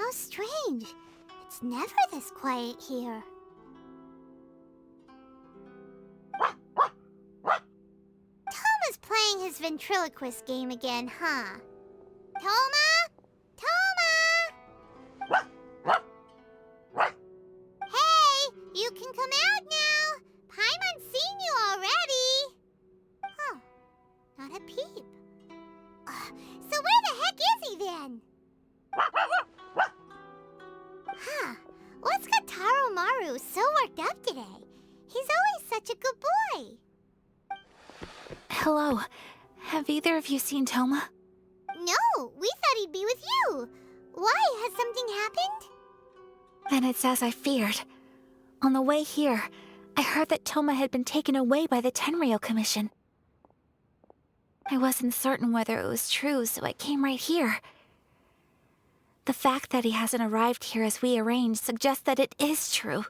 How strange. It's never this quiet here. Toma's playing his ventriloquist game again, huh? Toma? Toma! Hey, you can come out now. Paimon's seen you already. Huh, not a peep. So where the heck is he then? Huh, what's got Taro Maru so worked up today? He's always such a good boy. Hello. Have either of you seen Toma? No, we thought he'd be with you. Why? Has something happened? Then it's as I feared. On the way here, I heard that Toma had been taken away by the Tenryou Commission. I wasn't certain whether it was true, so I came right here. The fact that he hasn't arrived here as we arranged suggests that it is true.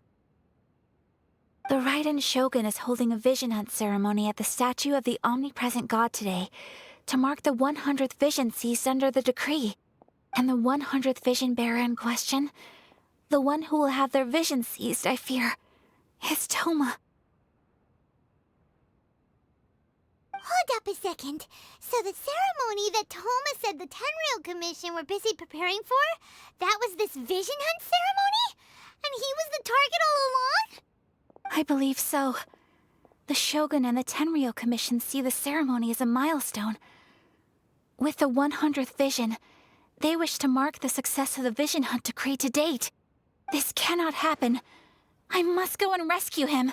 The Raiden Shogun is holding a vision hunt ceremony at the statue of the omnipresent god today to mark the 100th vision seized under the decree. And the 100th vision bearer in question, the one who will have their vision seized, I fear, is Toma. Hold up a second. So the ceremony that Toma said the Tenryou Commission were busy preparing for, that was this vision hunt ceremony? And he was the target all along? I believe so. The Shogun and the Tenryou Commission see the ceremony as a milestone. With the 100th vision, they wish to mark the success of the vision hunt decree to date. This cannot happen. I must go and rescue him.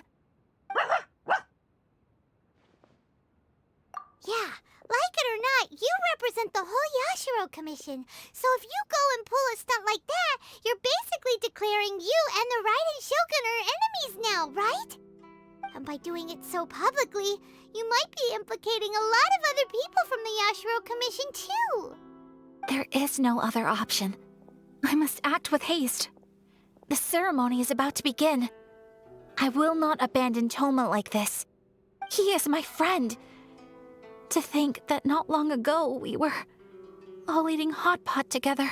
Yeah, like it or not, you represent the whole Yashiro Commission. So if you go and pull a stunt like that, you're basically declaring you and the Raiden Shogun are enemies now, right? And by doing it so publicly, you might be implicating a lot of other people from the Yashiro Commission too. There is no other option. I must act with haste. The ceremony is about to begin. I will not abandon Toma like this. He is my friend. To think that not long ago we were all eating hot pot together.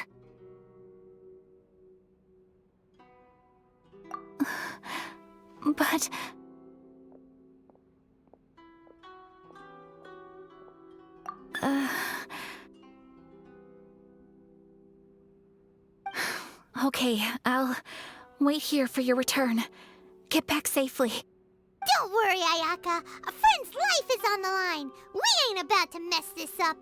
But... Okay, I'll wait here for your return. Get back safely. Don't worry, Ayaka. A friend's life is on the line. We ain't about to mess this up.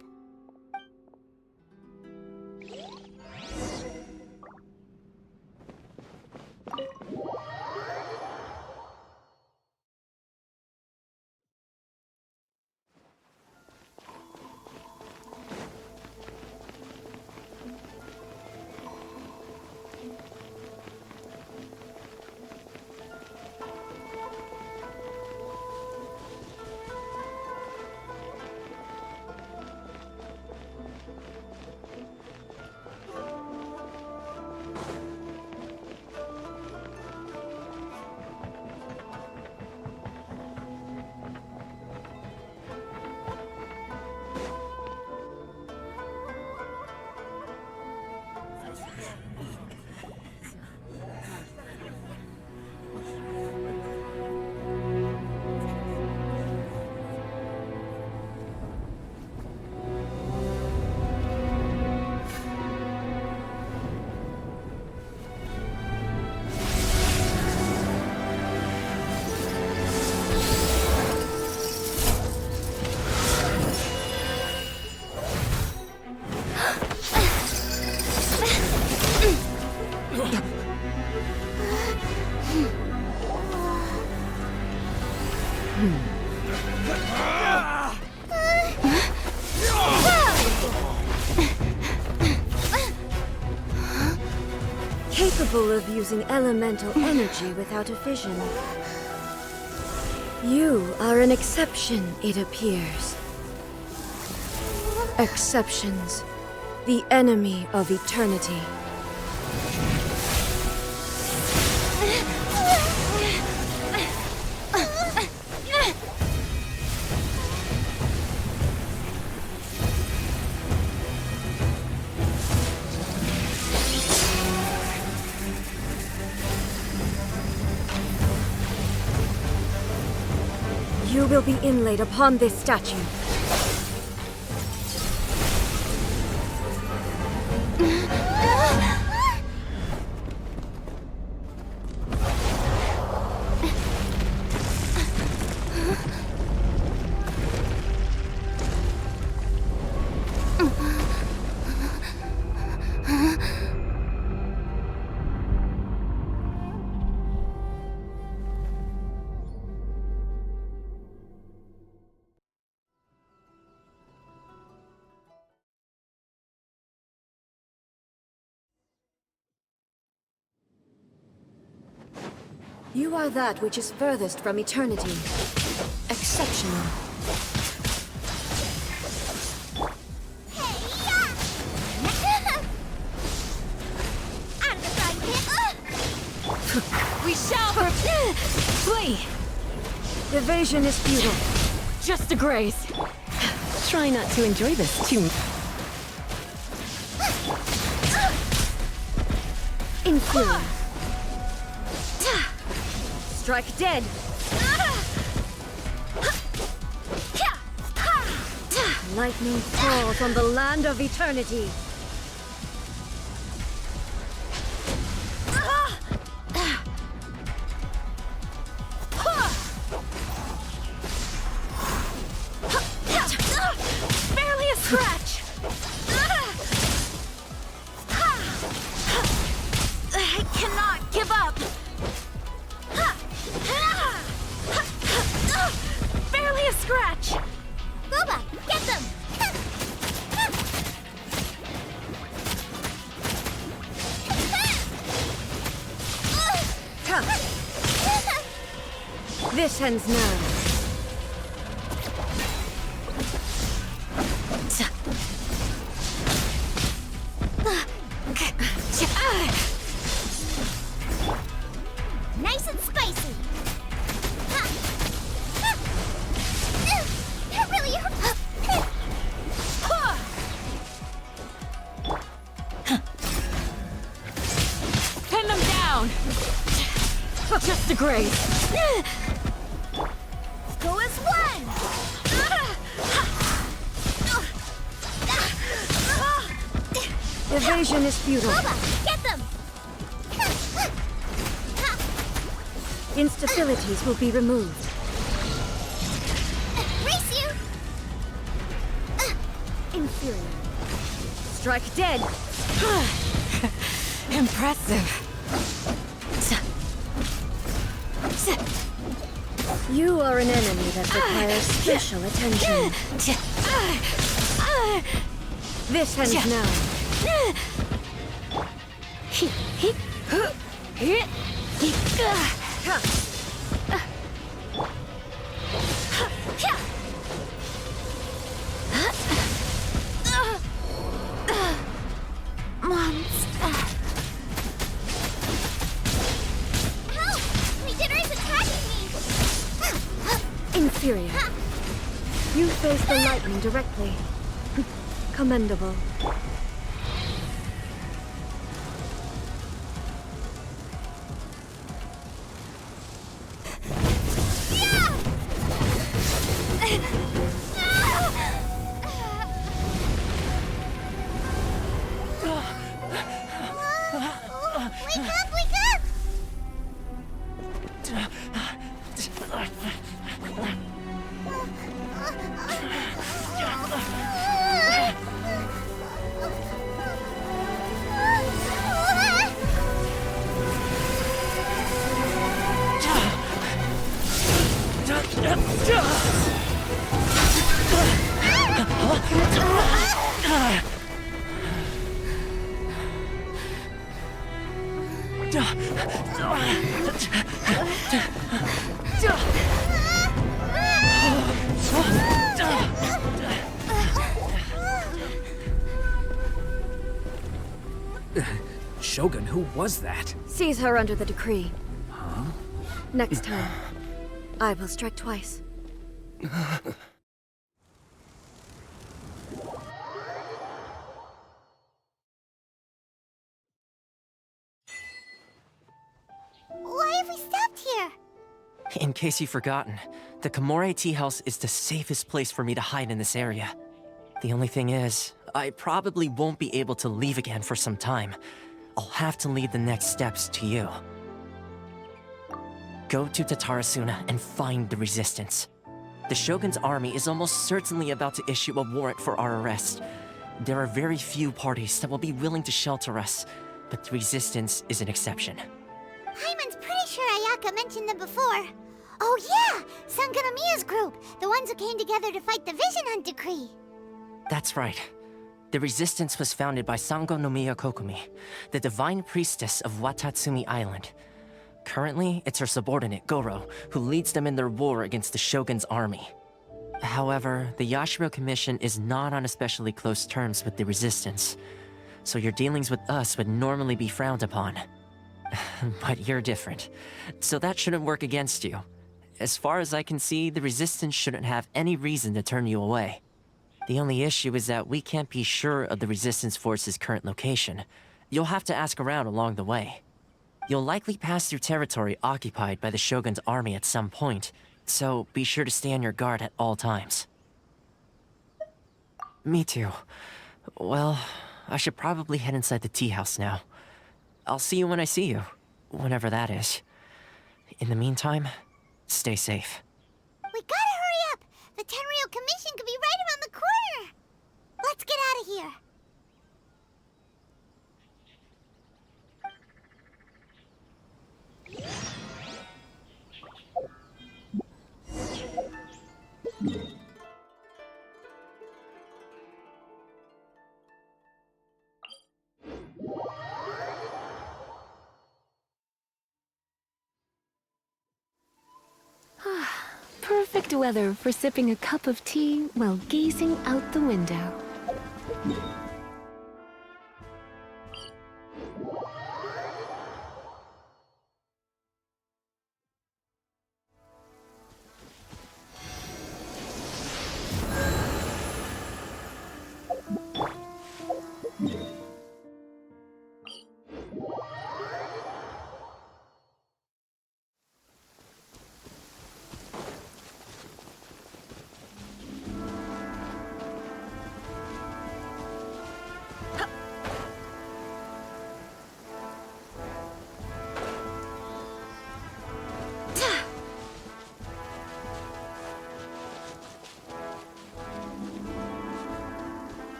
Capable of using elemental energy without a vision. You are an exception, it appears. Exceptions, the enemy of eternity. You will be inlaid upon this statue. You are that which is furthest from eternity. Exceptional. We shall flee! Evasion is futile. Just a graze. Try not to enjoy this too much. Inferior. Strike dead. Lightning falls on the land of eternity. Barely a scratch! I cannot give up! Barely a scratch! Boba, get them! This ends now. Nice and spicy! That really hurt! Pin them down! Just a graze! Go as one! Evasion is futile. Boba, get them! Instabilities will be removed. Race you! Inferior. Strike dead. Impressive. You are an enemy that requires special attention. This ends now. Help! Regenerate is attacking me! Inferior. You face the lightning directly. Commendable. Wake up, wake up! Shogun, who was that? Seize her under the decree. Huh? Next time, I will strike twice. Why have we stopped here? In case you've forgotten, the Komore Tea House is the safest place for me to hide in this area. The only thing is, I probably won't be able to leave again for some time. I'll have to leave the next steps to you. Go to Tatarasuna and find the Resistance. The Shogun's army is almost certainly about to issue a warrant for our arrest. There are very few parties that will be willing to shelter us, but the Resistance is an exception. Hyman's pretty sure Ayaka mentioned them before. Oh yeah! Sangonomiya's group! The ones who came together to fight the Vision Hunt Decree! That's right. The Resistance was founded by Sangonomiya Kokumi, the divine priestess of Watatsumi Island. Currently, it's her subordinate, Goro, who leads them in their war against the Shogun's army. However, the Yashiro Commission is not on especially close terms with the Resistance, so your dealings with us would normally be frowned upon. But you're different, so that shouldn't work against you. As far as I can see, the Resistance shouldn't have any reason to turn you away. The only issue is that we can't be sure of the Resistance Force's current location. You'll have to ask around along the way. You'll likely pass through territory occupied by the Shogun's army at some point, so be sure to stay on your guard at all times. Me too. Well, I should probably head inside the tea house now. I'll see you when I see you, whenever that is. In the meantime, stay safe. We gotta hurry up! The Tenryou Commission could be right around the corner! Let's get out of here! Perfect weather for sipping a cup of tea while gazing out the window.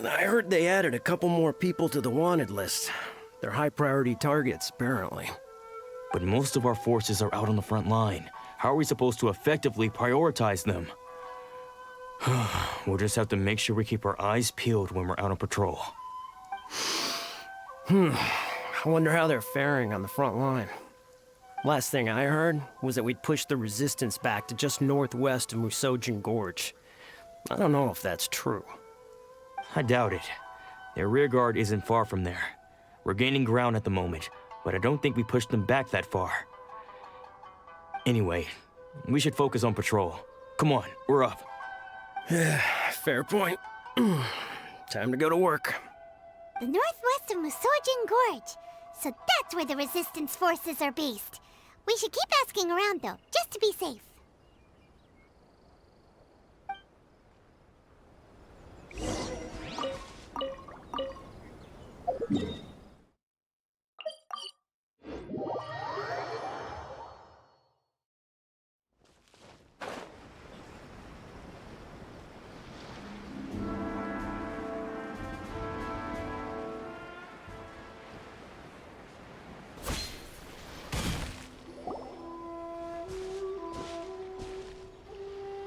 I heard they added a couple more people to the wanted list. They're high-priority targets, apparently. But most of our forces are out on the front line. How are we supposed to effectively prioritize them? We'll just have to make sure we keep our eyes peeled when we're out on patrol. I wonder how they're faring on the front line. Last thing I heard was that we'd pushed the Resistance back to just northwest of Musojin Gorge. I don't know if that's true. I doubt it. Their rearguard isn't far from there. We're gaining ground at the moment, but I don't think we pushed them back that far. Anyway, we should focus on patrol. Come on, we're up. Fair point. Time to go to work. The northwest of Musojin Gorge. So that's where the Resistance forces are based. We should keep asking around, though, just to be safe.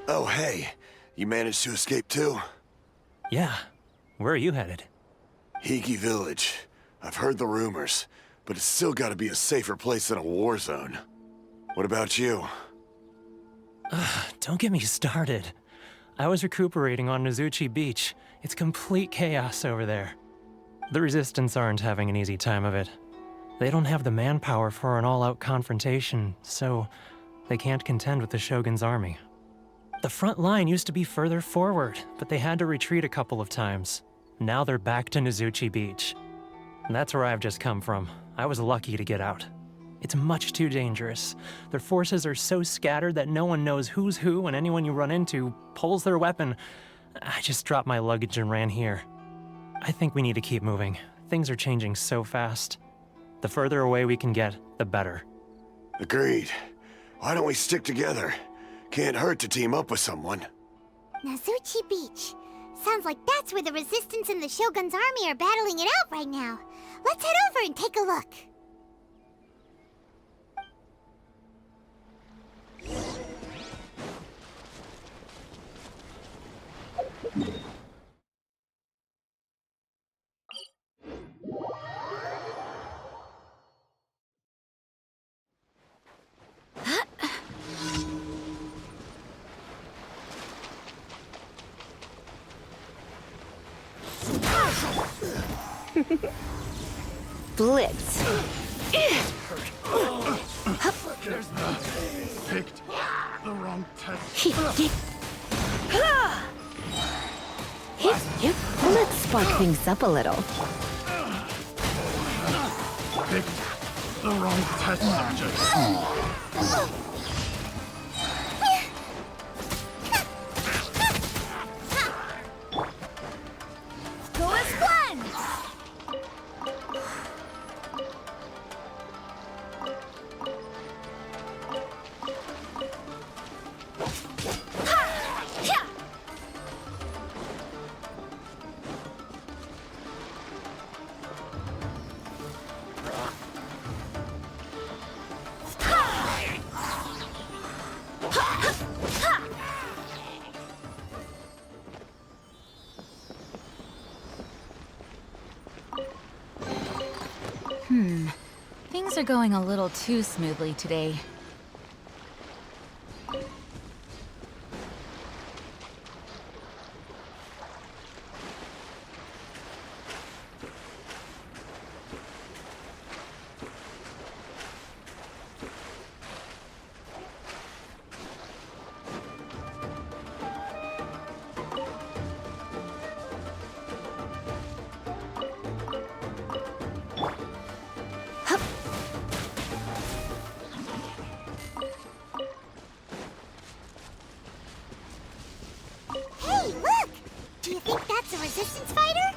Oh, hey. You managed to escape too? Yeah. Where are you headed? Hiki Village. I've heard the rumors, but it's still gotta be a safer place than a war zone. What about you? Don't get me started. I was recuperating on Nozuchi Beach. It's complete chaos over there. The Resistance aren't having an easy time of it. They don't have the manpower for an all-out confrontation, so they can't contend with the Shogun's army. The front line used to be further forward, but they had to retreat a couple of times. Now they're back to Nizuchi Beach. And that's where I've just come from. I was lucky to get out. It's much too dangerous. Their forces are so scattered that no one knows who's who, and anyone you run into pulls their weapon. I just dropped my luggage and ran here. I think we need to keep moving. Things are changing so fast. The further away we can get, the better. Agreed. Why don't we stick together? Can't hurt to team up with someone. Nizuchi Beach. Sounds like that's where the Resistance and the Shogun's army are battling it out right now. Let's head over and take a look. Blitz. Picked the wrong test. Let's spark things up a little. Picked the wrong test subject. Things are going a little too smoothly today. Hey, look! Do you think that's a Resistance fighter?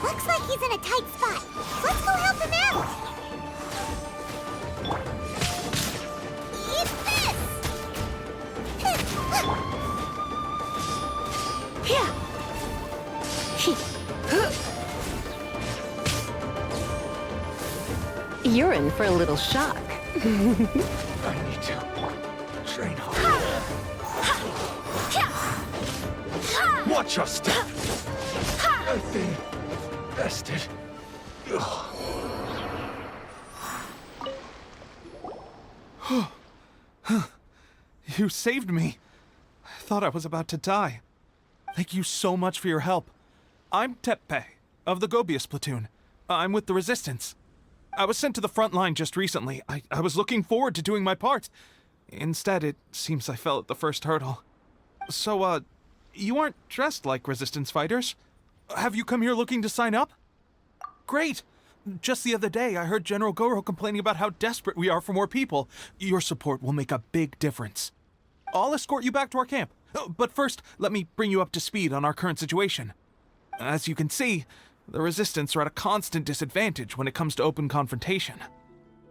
Looks like he's in a tight spot. Let's go help him out! Eat this! You're in for a little shock. I need to train hard. Watch your step. I've been bested. You saved me. I thought I was about to die. Thank you so much for your help. I'm Teppei, of the Gobius platoon. I'm with the Resistance. I was sent to the front line just recently. I was looking forward to doing my part. Instead, it seems I fell at the first hurdle. So, you aren't dressed like Resistance fighters? Have you come here looking to sign up? Great! Just the other day, I heard General Goro complaining about how desperate we are for more people. Your support will make a big difference. I'll escort you back to our camp. But first, let me bring you up to speed on our current situation. As you can see, the Resistance are at a constant disadvantage when it comes to open confrontation.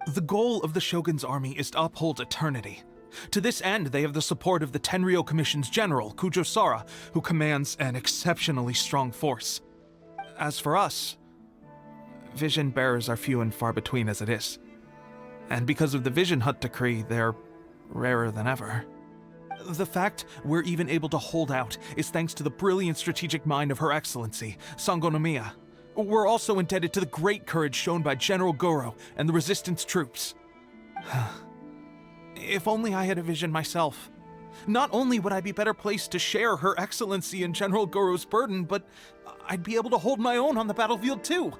The goal of the Shogun's army is to uphold eternity. To this end, they have the support of the Tenryou Commission's general, Kujosara, who commands an exceptionally strong force. As for us, vision bearers are few and far between as it is. And because of the Vision Hut decree, they're rarer than ever. The fact we're even able to hold out is thanks to the brilliant strategic mind of Her Excellency, Sango Nomiya. We're also indebted to the great courage shown by General Goro and the Resistance troops. If only I had a vision myself. Not only would I be better placed to share Her Excellency and General Goro's burden, but I'd be able to hold my own on the battlefield too.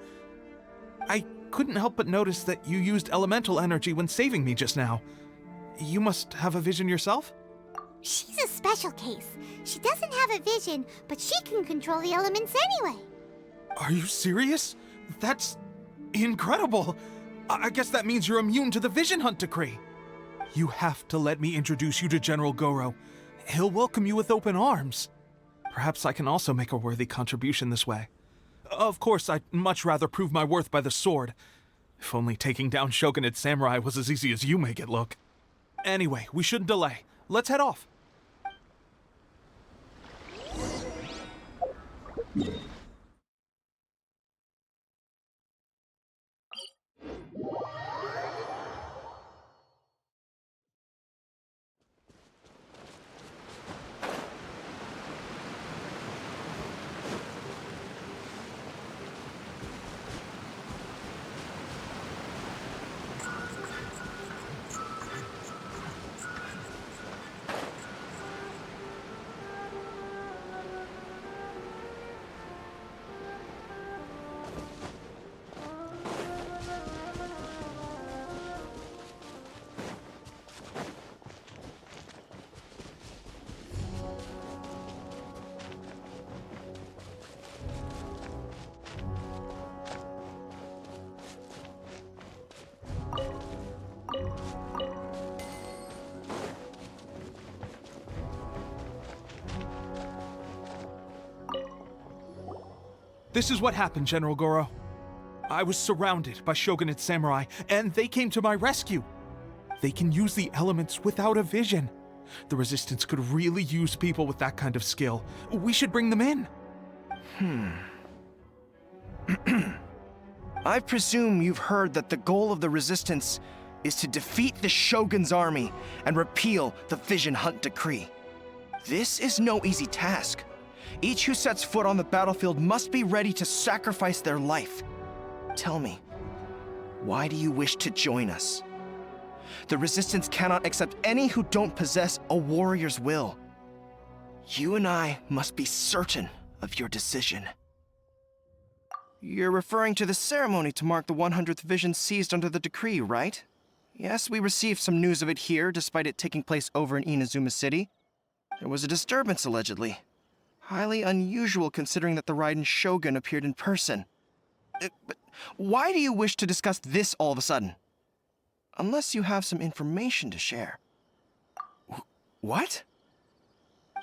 I couldn't help but notice that you used elemental energy when saving me just now. You must have a vision yourself? She's a special case. She doesn't have a vision, but she can control the elements anyway. Are you serious? That's incredible. I guess that means you're immune to the Vision Hunt decree. You have to let me introduce you to General Goro. He'll welcome you with open arms. Perhaps I can also make a worthy contribution this way. Of course, I'd much rather prove my worth by the sword. If only taking down Shogunate Samurai was as easy as you make it look. Anyway, we shouldn't delay. Let's head off. This is what happened, General Goro. I was surrounded by Shogunate Samurai, and they came to my rescue. They can use the elements without a vision. The Resistance could really use people with that kind of skill. We should bring them in. I presume you've heard that the goal of the Resistance is to defeat the Shogun's army and repeal the Vision Hunt decree. This is no easy task. Each who sets foot on the battlefield must be ready to sacrifice their life. Tell me, why do you wish to join us? The Resistance cannot accept any who don't possess a warrior's will. You and I must be certain of your decision. You're referring to the ceremony to mark the 100th vision seized under the decree, right? Yes, we received some news of it here, despite it taking place over in Inazuma City. There was a disturbance, allegedly. Highly unusual considering that the Raiden Shogun appeared in person. But why do you wish to discuss this all of a sudden? Unless you have some information to share. What?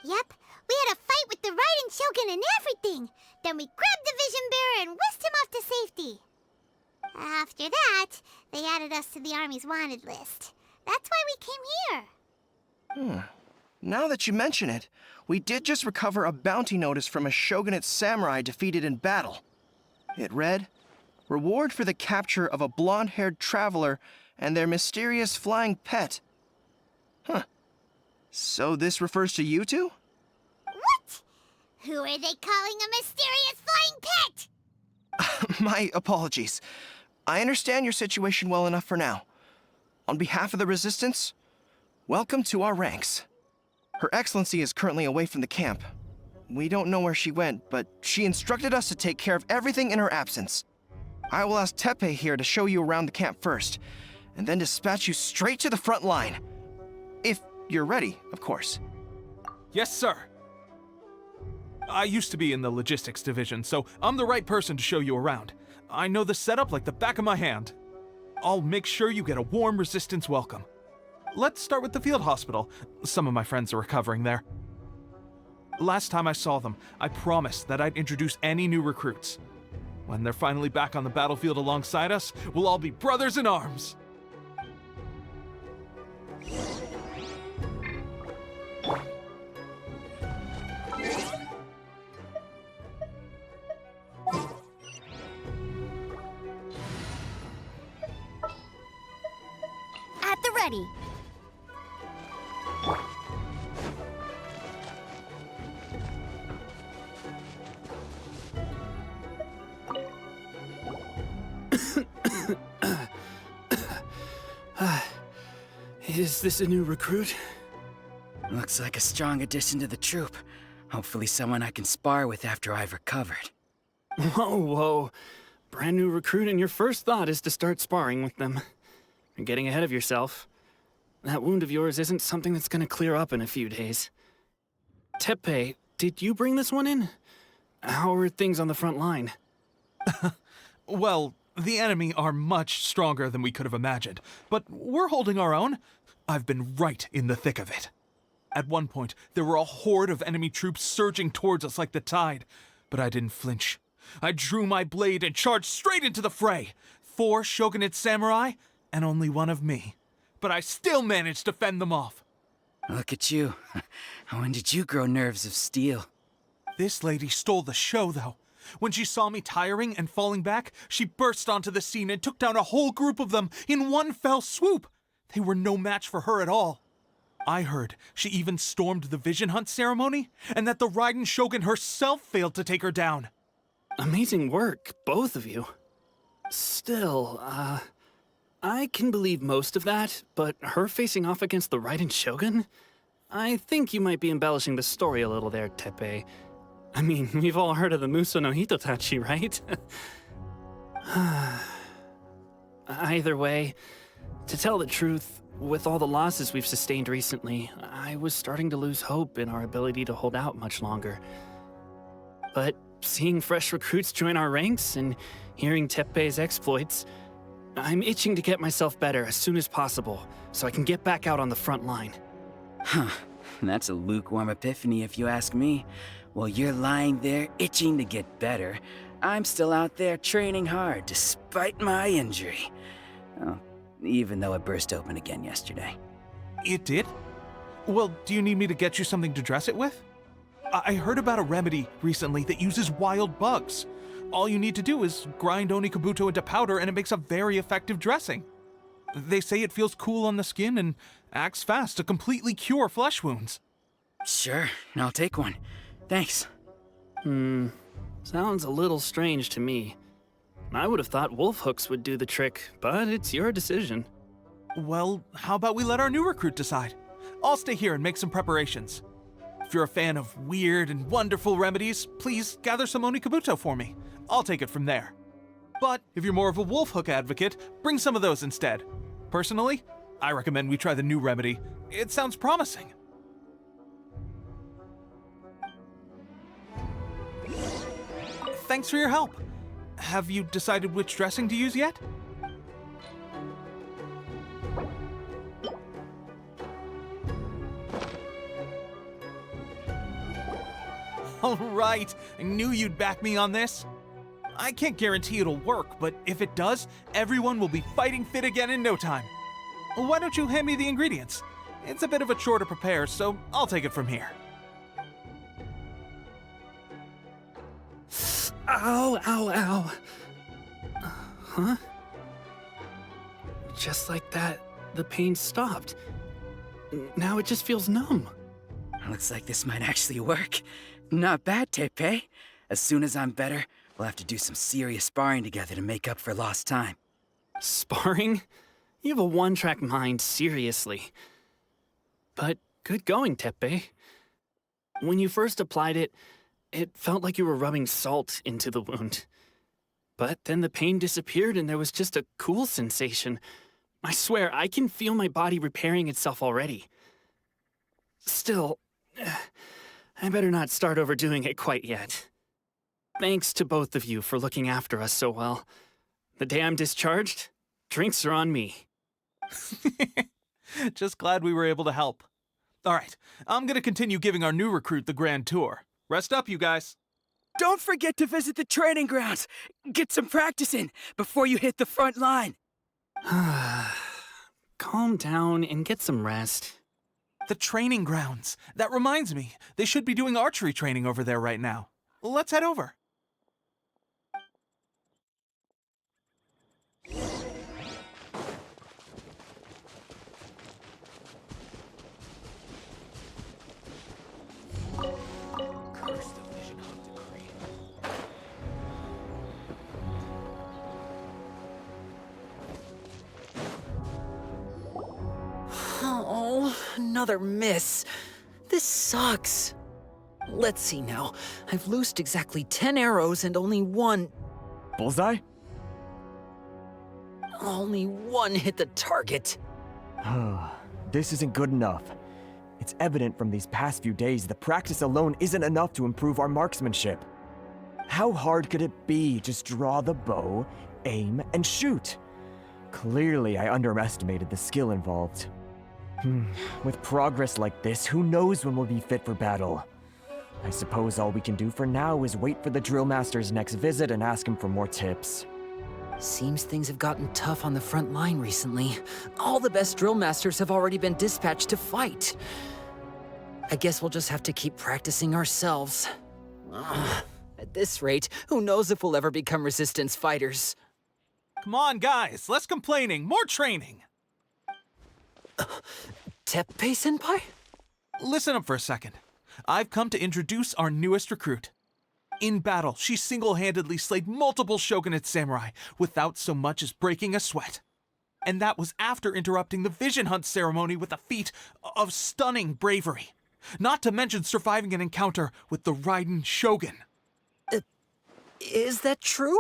Yep, we had a fight with the Raiden Shogun and everything. Then we grabbed the Vision Bearer and whisked him off to safety. After that, they added us to the Army's wanted list. That's why we came here. Now that you mention it, we did just recover a bounty notice from a Shogunate samurai defeated in battle. It read, "Reward for the capture of a blonde-haired traveler and their mysterious flying pet." So this refers to you two? What? Who are they calling a mysterious flying pet? My apologies. I understand your situation well enough for now. On behalf of the Resistance, welcome to our ranks. Her Excellency is currently away from the camp. We don't know where she went, but she instructed us to take care of everything in her absence. I will ask Teppei here to show you around the camp first, and then dispatch you straight to the front line. If you're ready, of course. Yes, sir. I used to be in the logistics division, so I'm the right person to show you around. I know the setup like the back of my hand. I'll make sure you get a warm Resistance welcome. Let's start with the field hospital. Some of my friends are recovering there. Last time I saw them, I promised that I'd introduce any new recruits. When they're finally back on the battlefield alongside us, we'll all be brothers in arms. At the ready. Is this a new recruit? Looks like a strong addition to the troop. Hopefully someone I can spar with after I've recovered. Whoa. Brand new recruit and your first thought is to start sparring with them. You're getting ahead of yourself. That wound of yours isn't something that's gonna clear up in a few days. Teppei, did you bring this one in? How are things on the front line? Well, the enemy are much stronger than we could have imagined, but we're holding our own. I've been right in the thick of it. At one point, there were a horde of enemy troops surging towards us like the tide, but I didn't flinch. I drew my blade and charged straight into the fray. 4 shogunate samurai, and only 1 of me. But I still managed to fend them off. Look at you. When did you grow nerves of steel? This lady stole the show, though. When she saw me tiring and falling back, she burst onto the scene and took down a whole group of them in one fell swoop. They were no match for her at all. I heard she even stormed the vision hunt ceremony, and that the Raiden Shogun herself failed to take her down. Amazing work, both of you. Still, I can believe most of that, but her facing off against the Raiden Shogun? I think you might be embellishing the story a little there, Teppei. I mean, we've all heard of the Muso no Hitotachi, right? Either way, to tell the truth, with all the losses we've sustained recently, I was starting to lose hope in our ability to hold out much longer. But seeing fresh recruits join our ranks and hearing Teppei's exploits, I'm itching to get myself better as soon as possible, so I can get back out on the front line. Huh. That's a lukewarm epiphany if you ask me. While you're lying there itching to get better, I'm still out there training hard despite my injury. Oh, even though it burst open again yesterday. It did? Well, do you need me to get you something to dress it with? I heard about a remedy recently that uses wild bugs. All you need to do is grind Onikabuto into powder and it makes a very effective dressing. They say it feels cool on the skin and acts fast to completely cure flesh wounds. Sure, I'll take one. Thanks. Sounds a little strange to me. I would have thought wolf hooks would do the trick, but it's your decision. Well, how about we let our new recruit decide? I'll stay here and make some preparations. If you're a fan of weird and wonderful remedies, please gather some Onikabuto for me. I'll take it from there. But if you're more of a wolf hook advocate, bring some of those instead. Personally, I recommend we try the new remedy. It sounds promising. Thanks for your help. Have you decided which dressing to use yet? All right, I knew you'd back me on this. I can't guarantee it'll work, but if it does, everyone will be fighting fit again in no time. Why don't you hand me the ingredients? It's a bit of a chore to prepare, so I'll take it from here. Ow, ow, ow. Huh? Just like that, the pain stopped. Now it just feels numb. Looks like this might actually work. Not bad, Teppei. As soon as I'm better, we'll have to do some serious sparring together to make up for lost time. Sparring? You have a one-track mind, seriously. But good going, Teppei. When you first applied it, it felt like you were rubbing salt into the wound. But then the pain disappeared and there was just a cool sensation. I swear, I can feel my body repairing itself already. Still, I better not start overdoing it quite yet. Thanks to both of you for looking after us so well. The day I'm discharged, drinks are on me. Just glad we were able to help. All right, I'm gonna continue giving our new recruit the grand tour. Rest up, you guys. Don't forget to visit the training grounds. Get some practice in before you hit the front line. Calm down and get some rest. The training grounds. That reminds me, they should be doing archery training over there right now. Let's head over. Oh, another miss. This sucks. Let's see now. I've loosed exactly 10 arrows and only one... Bullseye? Only one hit the target. this isn't good enough. It's evident from these past few days that practice alone isn't enough to improve our marksmanship. How hard could it be? Just draw the bow, aim, and shoot. Clearly, I underestimated the skill involved. With progress like this, who knows when we'll be fit for battle? I suppose all we can do for now is wait for the drill master's next visit and ask him for more tips. Seems things have gotten tough on the front line recently. All the best drill masters have already been dispatched to fight. I guess we'll just have to keep practicing ourselves. At this rate, who knows if we'll ever become resistance fighters. Come on, guys, less complaining, more training! Teppei-senpai? Listen up for a second. I've come to introduce our newest recruit. In battle, she single-handedly slayed multiple shogunate samurai without so much as breaking a sweat. And that was after interrupting the vision hunt ceremony with a feat of stunning bravery. Not to mention surviving an encounter with the Raiden Shogun. Is that true?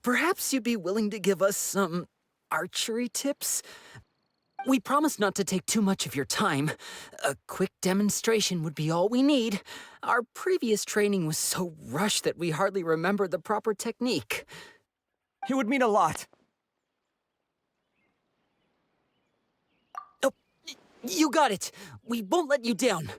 Perhaps you'd be willing to give us some archery tips? We promise not to take too much of your time. A quick demonstration would be all we need. Our previous training was so rushed that we hardly remember the proper technique. It would mean a lot. Oh, you got it. We won't let you down.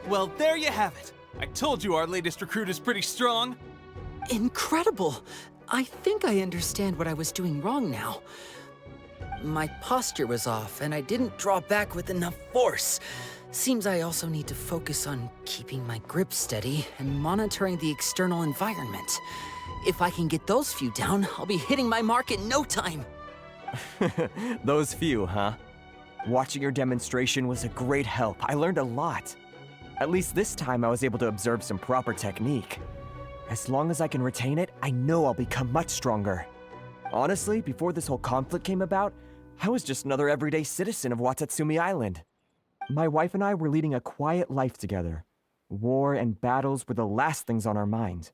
Well, there you have it. I told you our latest recruit is pretty strong. Incredible! I think I understand what I was doing wrong now. My posture was off, and I didn't draw back with enough force. Seems I also need to focus on keeping my grip steady and monitoring the external environment. If I can get those few down, I'll be hitting my mark in no time. Those few, huh? Watching your demonstration was a great help. I learned a lot. At least this time I was able to observe some proper technique. As long as I can retain it, I know I'll become much stronger. Honestly, before this whole conflict came about, I was just another everyday citizen of Watatsumi Island. My wife and I were leading a quiet life together. War and battles were the last things on our mind.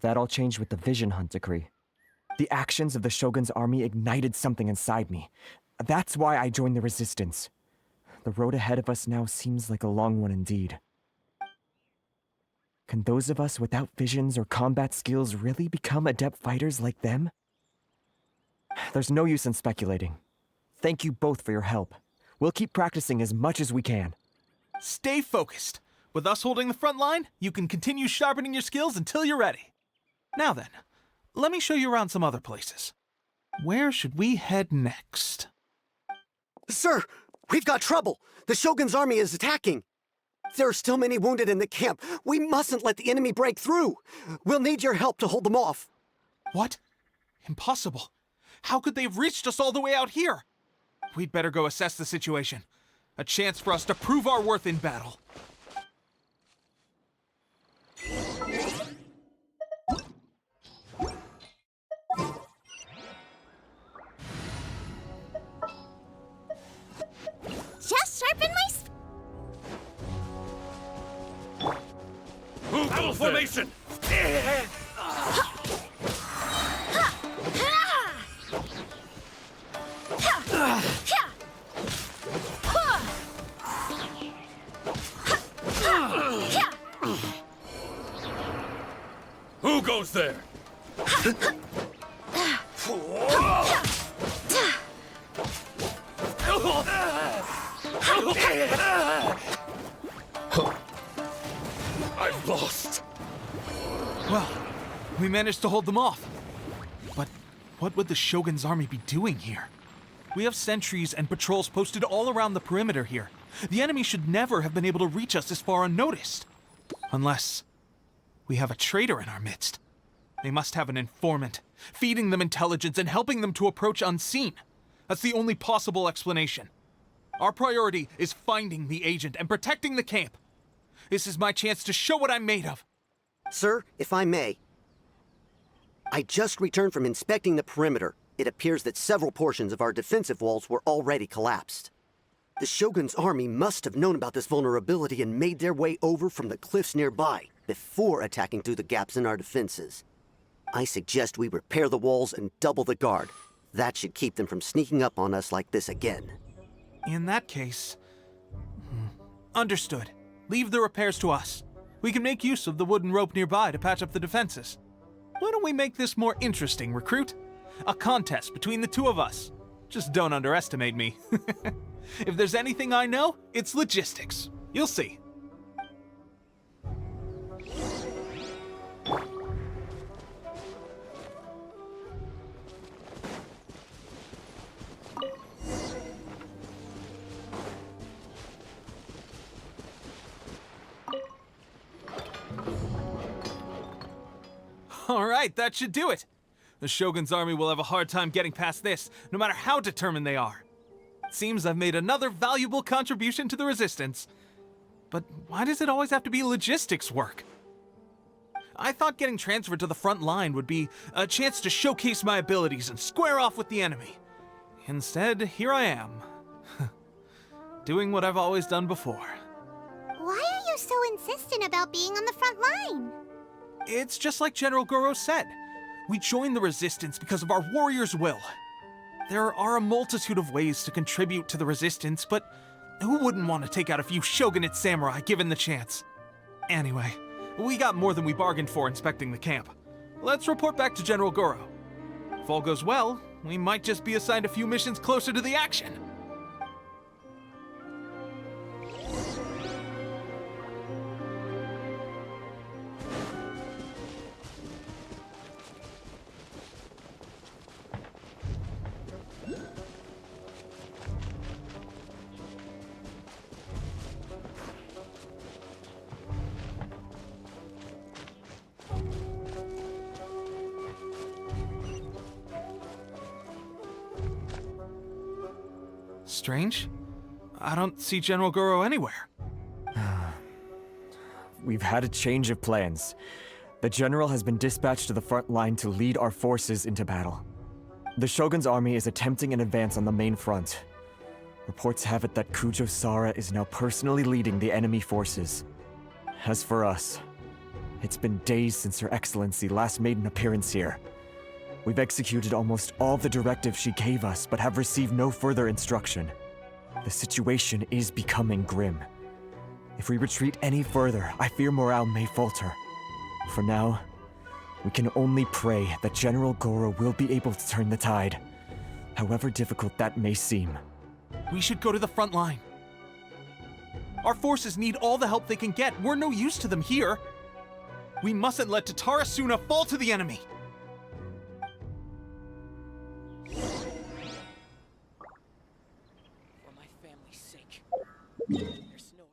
That all changed with the Vision Hunt decree. The actions of the Shogun's army ignited something inside me. That's why I joined the resistance. The road ahead of us now seems like a long one indeed. Can those of us without visions or combat skills really become adept fighters like them? There's no use in speculating. Thank you both for your help. We'll keep practicing as much as we can. Stay focused. With us holding the front line, you can continue sharpening your skills until you're ready. Now then, let me show you around some other places. Where should we head next? Sir, we've got trouble. The Shogun's army is attacking. There are still many wounded in the camp. We mustn't let the enemy break through. We'll need your help to hold them off. What? Impossible. How could they have reached us all the way out here? We'd better go assess the situation. A chance for us to prove our worth in battle. Just sharpen my Battle formation! Who goes there? I've lost. Well, We managed to hold them off. But what would the Shogun's army be doing here? We have sentries and patrols posted all around the perimeter here. The enemy should never have been able to reach us this far unnoticed. Unless we have a traitor in our midst. They must have an informant, feeding them intelligence and helping them to approach unseen. That's the only possible explanation. Our priority is finding the agent and protecting the camp. This is my chance to show what I'm made of. Sir, if I may. I just returned from inspecting the perimeter. It appears that several portions of our defensive walls were already collapsed. The Shogun's army must have known about this vulnerability and made their way over from the cliffs nearby before attacking through the gaps in our defenses. I suggest we repair the walls and double the guard. That should keep them from sneaking up on us like this again. In that case... Understood. Leave the repairs to us. We can make use of the wooden rope nearby to patch up the defenses. Why don't we make this more interesting, recruit? A contest between the two of us. Just don't underestimate me. If there's anything I know, it's logistics. You'll see. All right, that should do it. The Shogun's army will have a hard time getting past this, no matter how determined they are. It seems I've made another valuable contribution to the Resistance. But why does it always have to be logistics work? I thought getting transferred to the front line would be a chance to showcase my abilities and square off with the enemy. Instead, here I am. Doing what I've always done before. Why are you so insistent about being on the front line? It's just like General Goro said. We joined the Resistance because of our warrior's will. There are a multitude of ways to contribute to the Resistance, but who wouldn't want to take out a few shogunate samurai given the chance? Anyway, we got more than we bargained for inspecting the camp. Let's report back to General Goro. If all goes well, we might just be assigned a few missions closer to the action. Strange. I don't see General Goro anywhere. We've had a change of plans. The general has been dispatched to the front line to lead our forces into battle. The Shogun's army is attempting an advance on the main front. Reports have it that Kujo Sara is now personally leading the enemy forces. As for us, it's been days since Her Excellency last made an appearance here. We've executed almost all the directives she gave us, but have received no further instruction. The situation is becoming grim. If we retreat any further, I fear morale may falter. For now, we can only pray that General Goro will be able to turn the tide, however difficult that may seem. We should go to the front line. Our forces need all the help they can get. We're no use to them here. We mustn't let Tatarasuna fall to the enemy. For my family's sake. There's no...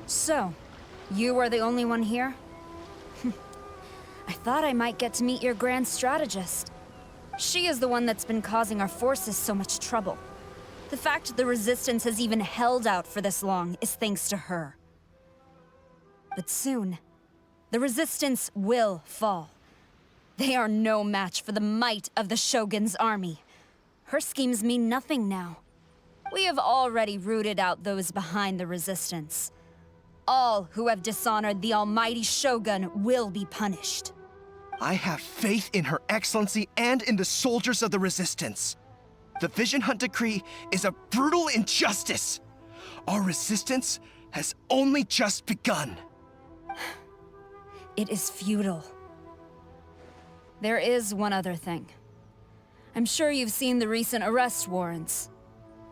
So, you are the only one here? I thought I might get to meet your grand strategist. She is the one that's been causing our forces so much trouble. The fact the Resistance has even held out for this long is thanks to her. But soon, the Resistance will fall. They are no match for the might of the Shogun's army. Her schemes mean nothing now. We have already rooted out those behind the resistance. All who have dishonored the almighty Shogun will be punished. I have faith in Her Excellency and in the soldiers of the resistance. The Vision Hunt Decree is a brutal injustice. Our resistance has only just begun. It is futile. There is one other thing. I'm sure you've seen the recent arrest warrants.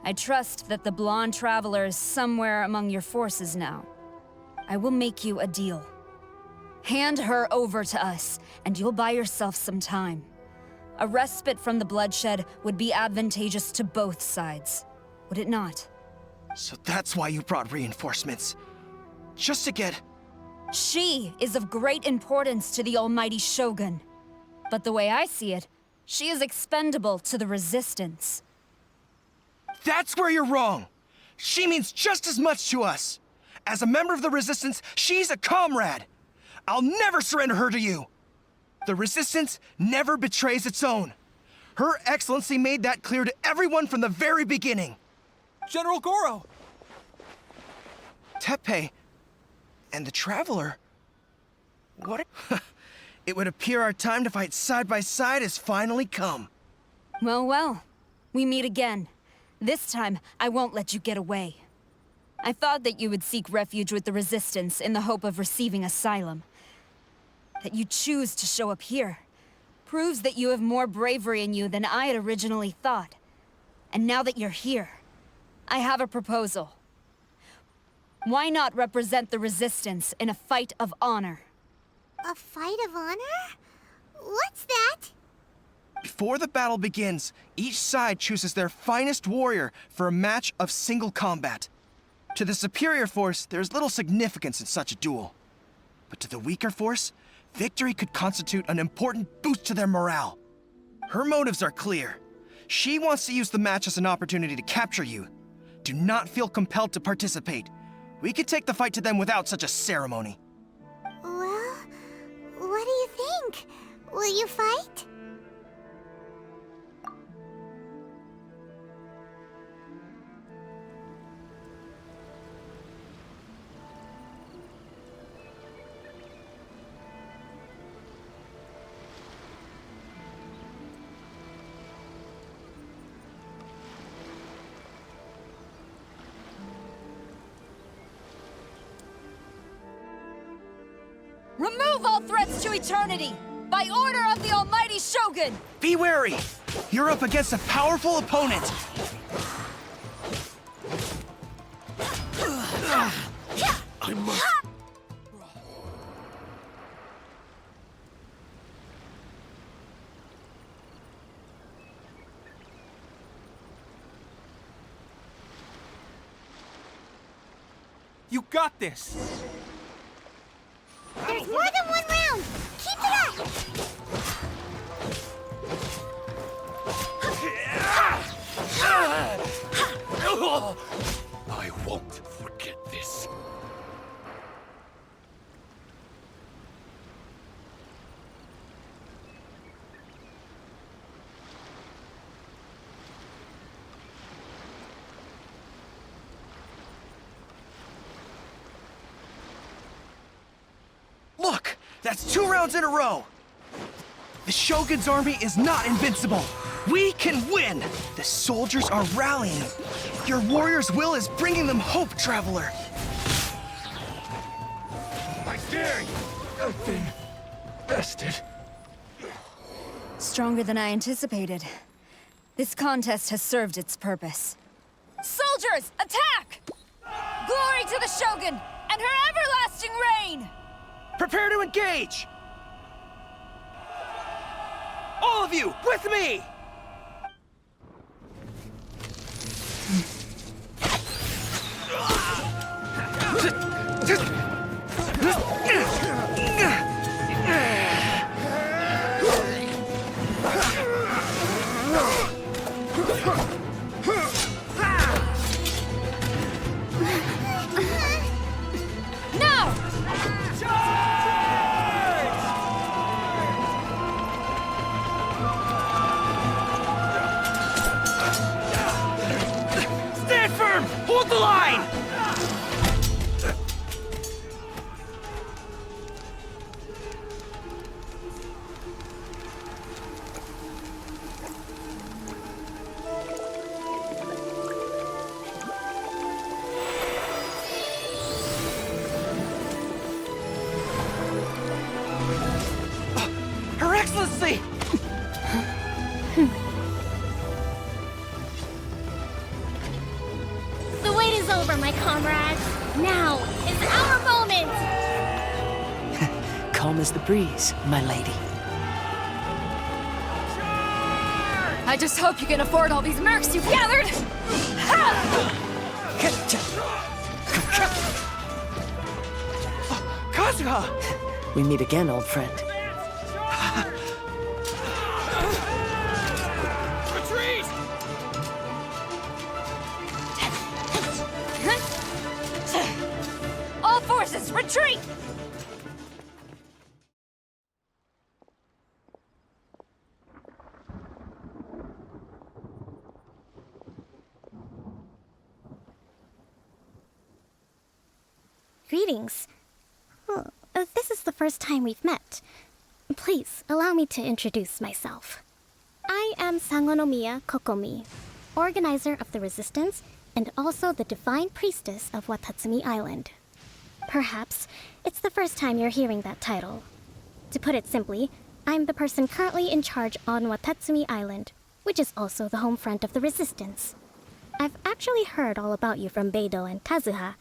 I trust that the blonde traveler is somewhere among your forces now. I will make you a deal. Hand her over to us, and you'll buy yourself some time. A respite from the bloodshed would be advantageous to both sides, would it not? So that's why you brought reinforcements. Just to get... She is of great importance to the almighty Shogun. But the way I see it, she is expendable to the resistance. That's where you're wrong. She means just as much to us. As a member of the resistance, she's a comrade. I'll never surrender her to you. The resistance never betrays its own. Her Excellency made that clear to everyone from the very beginning. General Goro! Teppei and the Traveler? What? It would appear our time to fight side by side has finally come. Well, well. We meet again. This time, I won't let you get away. I thought that you would seek refuge with the Resistance in the hope of receiving asylum. That you choose to show up here proves that you have more bravery in you than I had originally thought. And now that you're here, I have a proposal. Why not represent the Resistance in a fight of honor? A fight of honor? What's that? Before the battle begins, each side chooses their finest warrior for a match of single combat. To the superior force, there's little significance in such a duel. But to the weaker force, victory could constitute an important boost to their morale. Her motives are clear. She wants to use the match as an opportunity to capture you. Do not feel compelled to participate. We could take the fight to them without such a ceremony. Well, what do you think? Will you fight? Remove all threats to eternity! By order of the almighty Shogun! Be wary! You're up against a powerful opponent! I must... You got this! There's more than one round! Keep it up! I won't forget this. Look! That's 2 rounds in a row! The Shogun's army is not invincible! We can win! The soldiers are rallying. Your warrior's will is bringing them hope, Traveler. I dare you! I've been bested. Stronger than I anticipated. This contest has served its purpose. Soldiers, attack! Glory to the Shogun and her everlasting reign! Prepare to engage! All of you, with me! Her Excellency! The wait is over, my comrades. Now is our moment! Calm as the breeze, my lady. I just hope you can afford all these mercs you've gathered! Kazuha! We meet again, old friend. Retreat! All forces, retreat! Greetings. Well, this is the first time we've met. Please, allow me to introduce myself. I am Sangonomiya Kokomi, organizer of the Resistance and also the Divine Priestess of Watatsumi Island. Perhaps it's the first time you're hearing that title. To put it simply, I'm the person currently in charge on Watatsumi Island, which is also the home front of the Resistance. I've actually heard all about you from Beidou and Kazuha.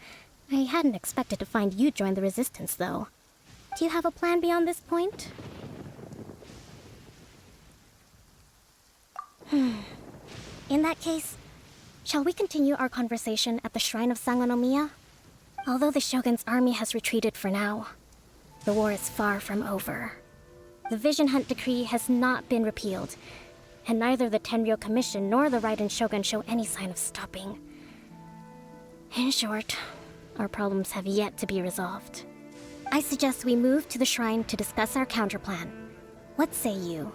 I hadn't expected to find you join the Resistance, though. Do you have a plan beyond this point? In that case, shall we continue our conversation at the Shrine of Sangonomiya? Although the Shogun's army has retreated for now, the war is far from over. The Vision Hunt Decree has not been repealed, and neither the Tenryou Commission nor the Raiden Shogun show any sign of stopping. In short, our problems have yet to be resolved. I suggest we move to the shrine to discuss our counterplan. What say you?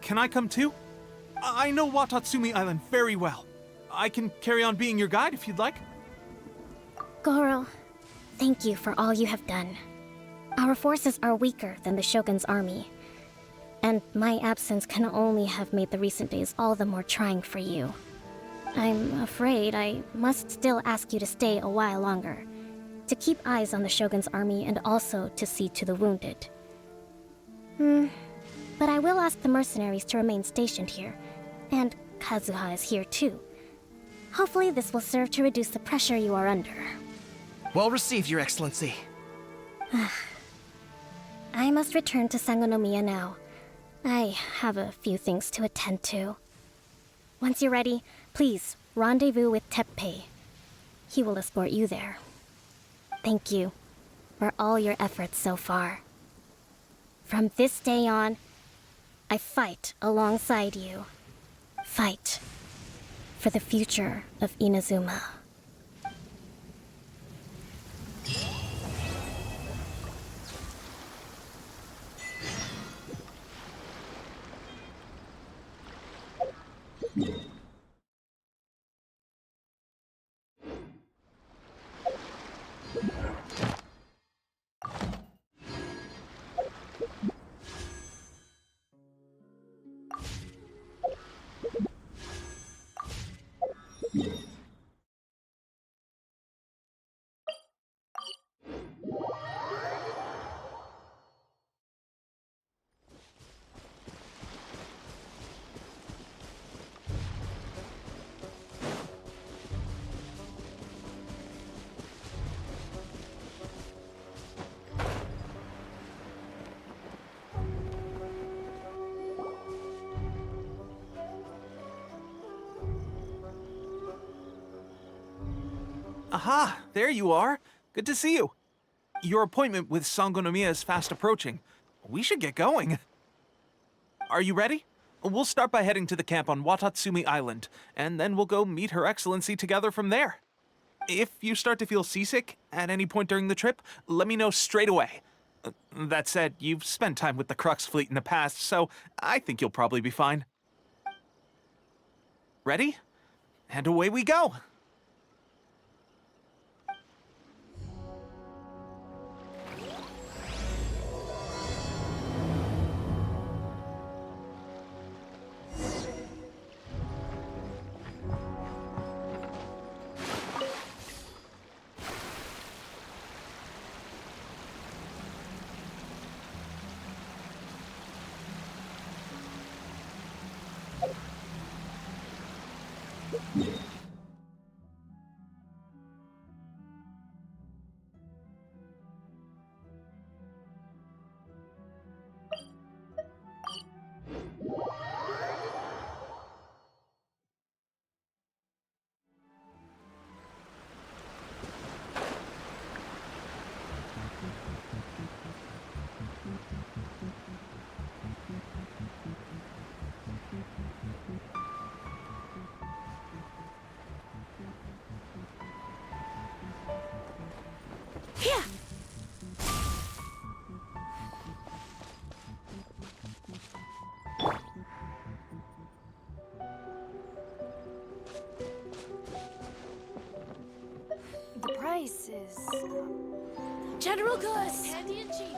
Can I come too? I know Watatsumi Island very well. I can carry on being your guide if you'd like. Goro, thank you for all you have done. Our forces are weaker than the Shogun's army, and my absence can only have made the recent days all the more trying for you. I'm afraid I must still ask you to stay a while longer, to keep eyes on the Shogun's army and also to see to the wounded. But I will ask the mercenaries to remain stationed here, and Kazuha is here too. Hopefully this will serve to reduce the pressure you are under. Well received, Your Excellency. I must return to Sangonomiya now. I have a few things to attend to. Once you're ready, please rendezvous with Teppei. He will escort you there. Thank you for all your efforts so far. From this day on, I fight alongside you. Fight for the future of Inazuma. Aha, there you are. Good to see you. Your appointment with Sangonomiya is fast approaching. We should get going. Are you ready? We'll start by heading to the camp on Watatsumi Island, and then we'll go meet Her Excellency together from there. If you start to feel seasick at any point during the trip, let me know straight away. That said, you've spent time with the Crux fleet in the past, so I think you'll probably be fine. Ready? And away we go! Here! The price is... General goods! handy and cheap.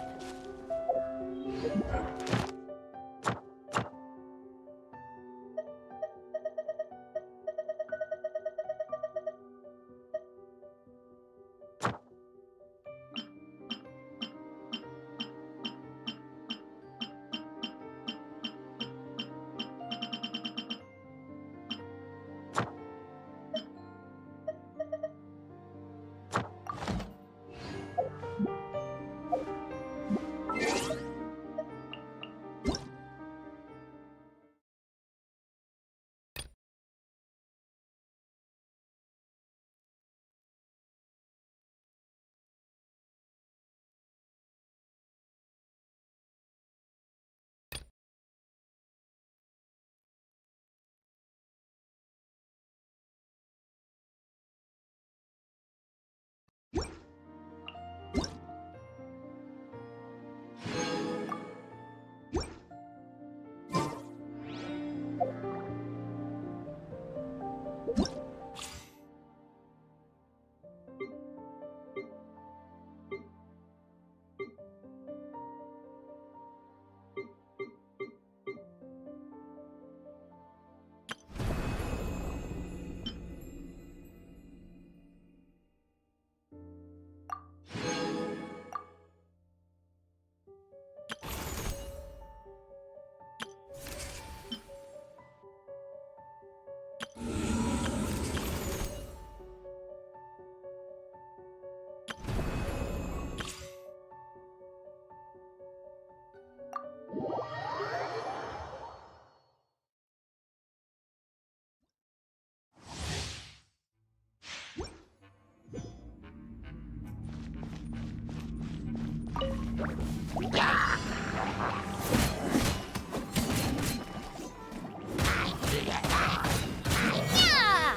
Yeah!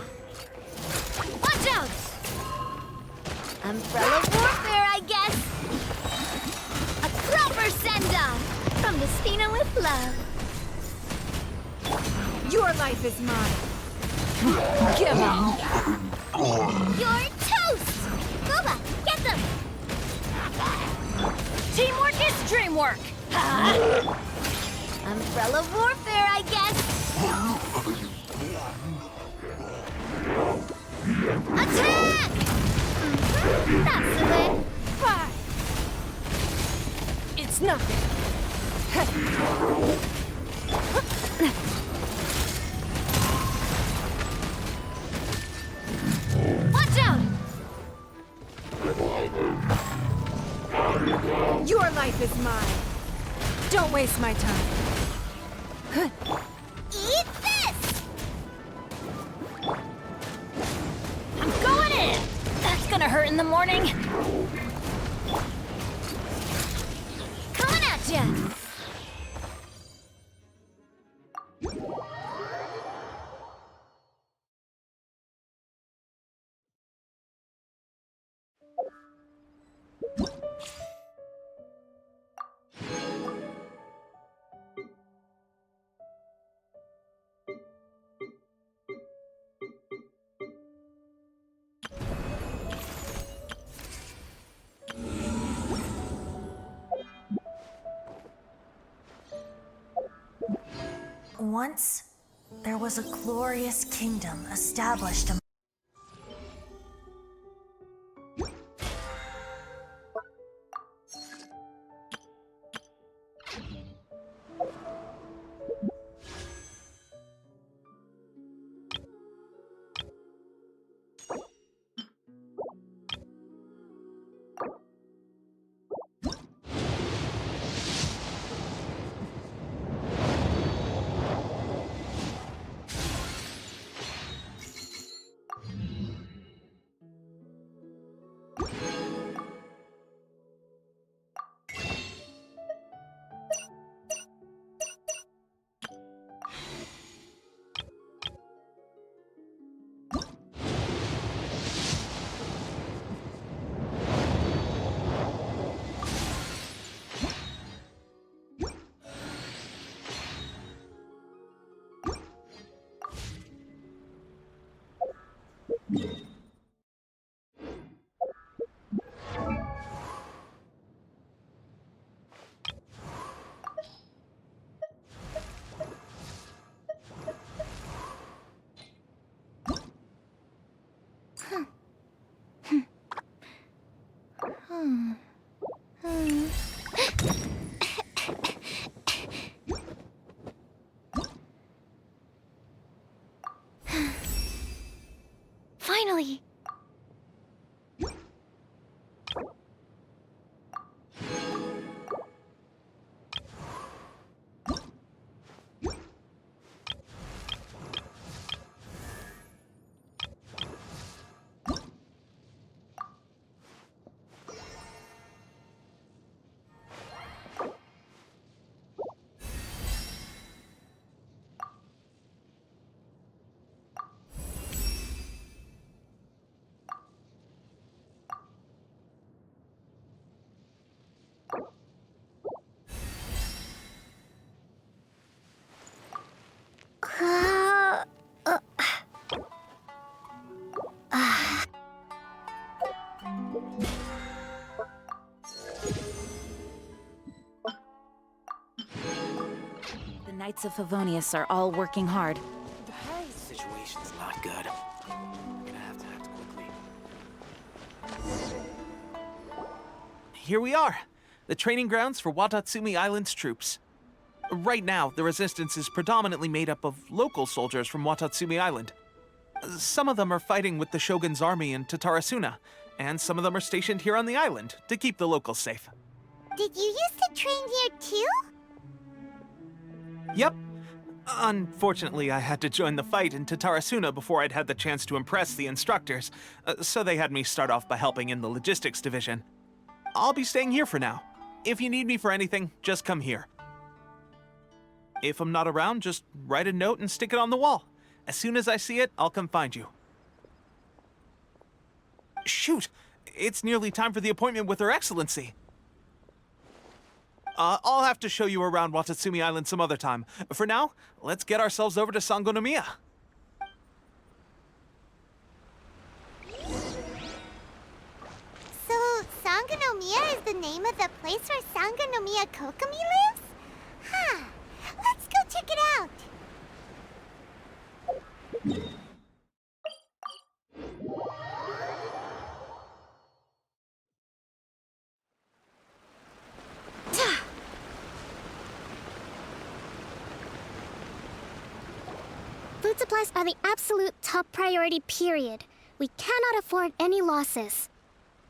Watch out! Umbrella warfare, I guess! A proper send-off from the Spina with love. Your life is mine. Give up. You're toast! Boba, get them! Teamwork is dreamwork. Umbrella warfare, I guess! Attack! That's the way. Fire. It's nothing. Watch out! Your life is mine. Don't waste my time. Eat this! I'm going in. That's gonna hurt in the morning. Coming at ya! Once, there was a glorious kingdom established among Finally! The Knights of Favonius are all working hard. The situation's not good. I'm gonna have to act quickly. Here we are, the training grounds for Watatsumi Island's troops. Right now, the Resistance is predominantly made up of local soldiers from Watatsumi Island. Some of them are fighting with the Shogun's army in Tatarasuna, and some of them are stationed here on the island to keep the locals safe. Did you used to train here too? Yep. Unfortunately, I had to join the fight in Tatarasuna before I'd had the chance to impress the instructors, so they had me start off by helping in the logistics division. I'll be staying here for now. If you need me for anything, just come here. If I'm not around, just write a note and stick it on the wall. As soon as I see it, I'll come find you. Shoot! It's nearly time for the appointment with Her Excellency. I'll have to show you around Watatsumi Island some other time. For now, let's get ourselves over to Sangonomiya. So, Sangonomiya is the name of the place where Sangonomiya Kokomi lives? Huh. Let's go check it out. Food supplies are the absolute top priority, period. We cannot afford any losses.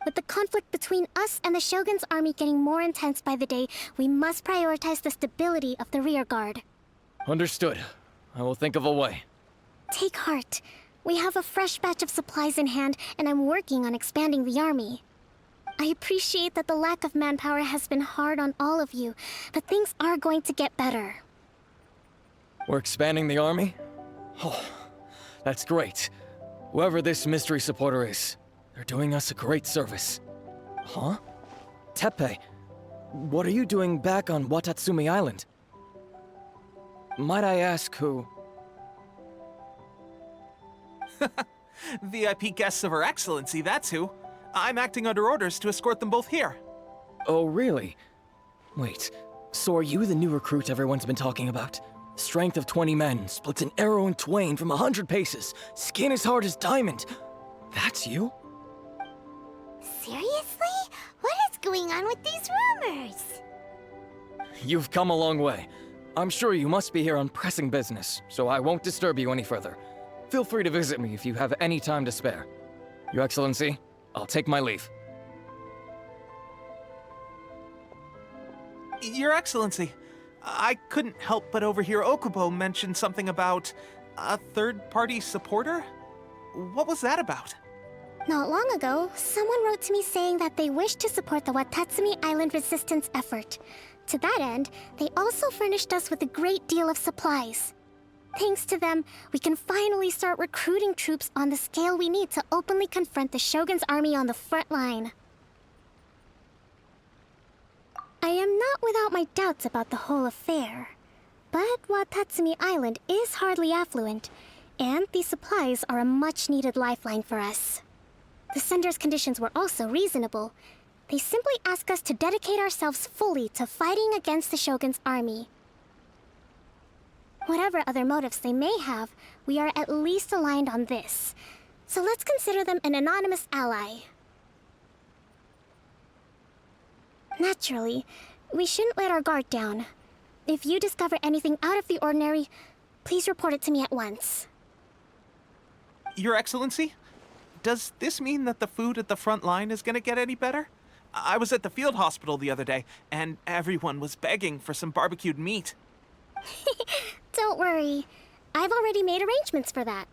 With the conflict between us and the Shogun's army getting more intense by the day, we must prioritize the stability of the rear guard. Understood. I will think of a way. Take heart. We have a fresh batch of supplies in hand, and I'm working on expanding the army. I appreciate that the lack of manpower has been hard on all of you, but things are going to get better. We're expanding the army? Oh, that's great. Whoever this mystery supporter is, they're doing us a great service. Huh? Teppei, what are you doing back on Watatsumi Island? Might I ask who? VIP guests of Her Excellency, that's who. I'm acting under orders to escort them both here. Oh, really? Wait, so are you the new recruit everyone's been talking about? Strength of 20 men, splits an arrow in twain from 100 paces, skin as hard as diamond. That's you? Seriously? What is going on with these rumors? You've come a long way. I'm sure you must be here on pressing business, so I won't disturb you any further. Feel free to visit me if you have any time to spare. Your Excellency, I'll take my leave. Your Excellency, I couldn't help but overhear Okubo mention something about a third-party supporter? What was that about? Not long ago, someone wrote to me saying that they wish to support the Watatsumi Island resistance effort. To that end, they also furnished us with a great deal of supplies. Thanks to them, we can finally start recruiting troops on the scale we need to openly confront the Shogun's army on the front line. I am not without my doubts about the whole affair, but Watatsumi Island is hardly affluent, and these supplies are a much-needed lifeline for us. The sender's conditions were also reasonable. They simply ask us to dedicate ourselves fully to fighting against the Shogun's army. Whatever other motives they may have, we are at least aligned on this. So let's consider them an anonymous ally. Naturally, we shouldn't let our guard down. If you discover anything out of the ordinary, please report it to me at once. Your Excellency, does this mean that the food at the front line is gonna get any better? I was at the field hospital the other day, and everyone was begging for some barbecued meat. Don't worry. I've already made arrangements for that.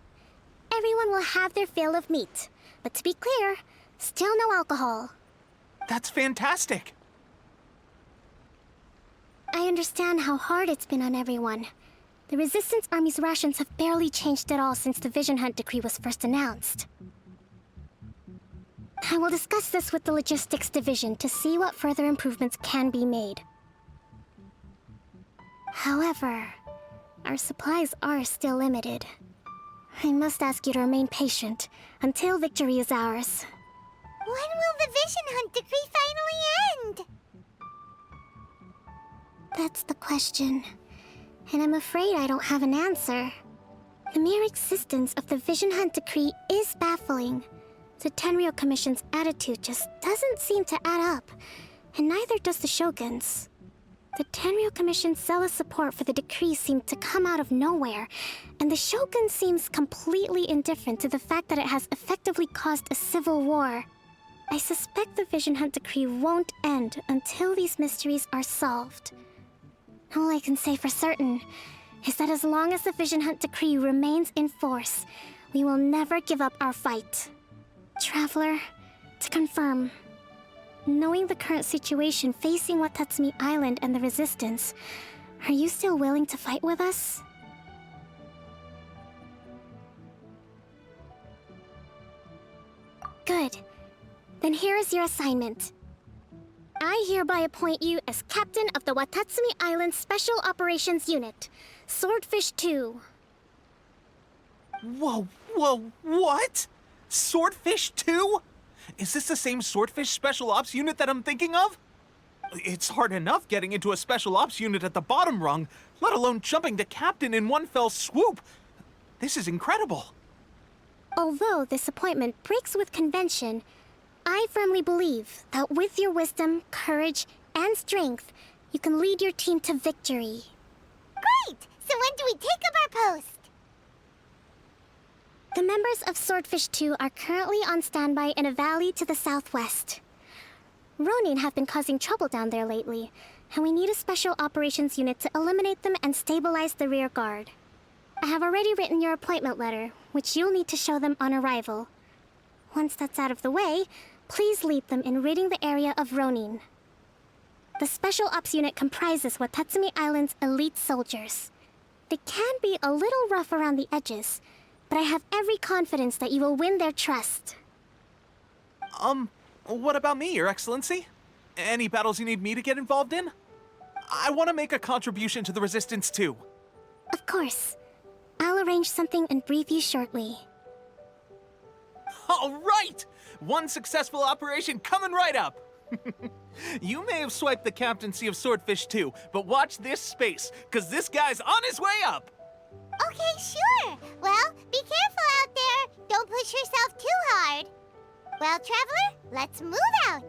Everyone will have their fill of meat. But to be clear, still no alcohol. That's fantastic! I understand how hard it's been on everyone. The Resistance Army's rations have barely changed at all since the Vision Hunt decree was first announced. I will discuss this with the Logistics Division to see what further improvements can be made. However, our supplies are still limited. I must ask you to remain patient until victory is ours. When will the Vision Hunt decree finally end? That's the question. And I'm afraid I don't have an answer. The mere existence of the Vision Hunt decree is baffling. The Tenryou Commission's attitude just doesn't seem to add up, and neither does the Shogun's. The Tenryou Commission's zealous support for the decree seemed to come out of nowhere, and the Shogun seems completely indifferent to the fact that it has effectively caused a civil war. I suspect the Vision Hunt decree won't end until these mysteries are solved. All I can say for certain is that as long as the Vision Hunt decree remains in force, we will never give up our fight. Traveler, to confirm, knowing the current situation facing Watatsumi Island and the Resistance, are you still willing to fight with us? Good. Then here is your assignment. I hereby appoint you as Captain of the Watatsumi Island Special Operations Unit, Swordfish 2. Whoa, what? Swordfish 2? Is this the same Swordfish Special Ops unit that I'm thinking of? It's hard enough getting into a Special Ops unit at the bottom rung, let alone jumping to Captain in one fell swoop. This is incredible. Although this appointment breaks with convention, I firmly believe that with your wisdom, courage, and strength, you can lead your team to victory. Great! So when do we take up our post? The members of Swordfish 2 are currently on standby in a valley to the southwest. Ronin have been causing trouble down there lately, and we need a special operations unit to eliminate them and stabilize the rear guard. I have already written your appointment letter, which you'll need to show them on arrival. Once that's out of the way, please lead them in ridding the area of Ronin. The Special Ops unit comprises Watatsumi Island's elite soldiers. They can be a little rough around the edges, but I have every confidence that you will win their trust. What about me, Your Excellency? Any battles you need me to get involved in? I want to make a contribution to the Resistance too. Of course. I'll arrange something and brief you shortly. All right! One successful operation coming right up! You may have swiped the captaincy of Swordfish too, but watch this space, because this guy's on his way up! Okay, sure. Well, be careful out there. Don't push yourself too hard. Well, Traveler, let's move out.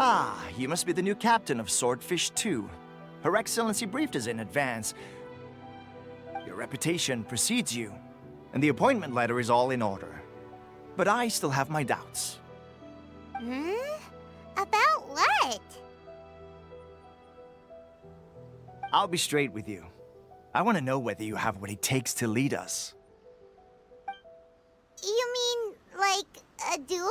Ah, you must be the new captain of Swordfish 2. Her Excellency briefed us in advance. Your reputation precedes you, and the appointment letter is all in order. But I still have my doubts. About what? I'll be straight with you. I want to know whether you have what it takes to lead us. You mean, like, a duel?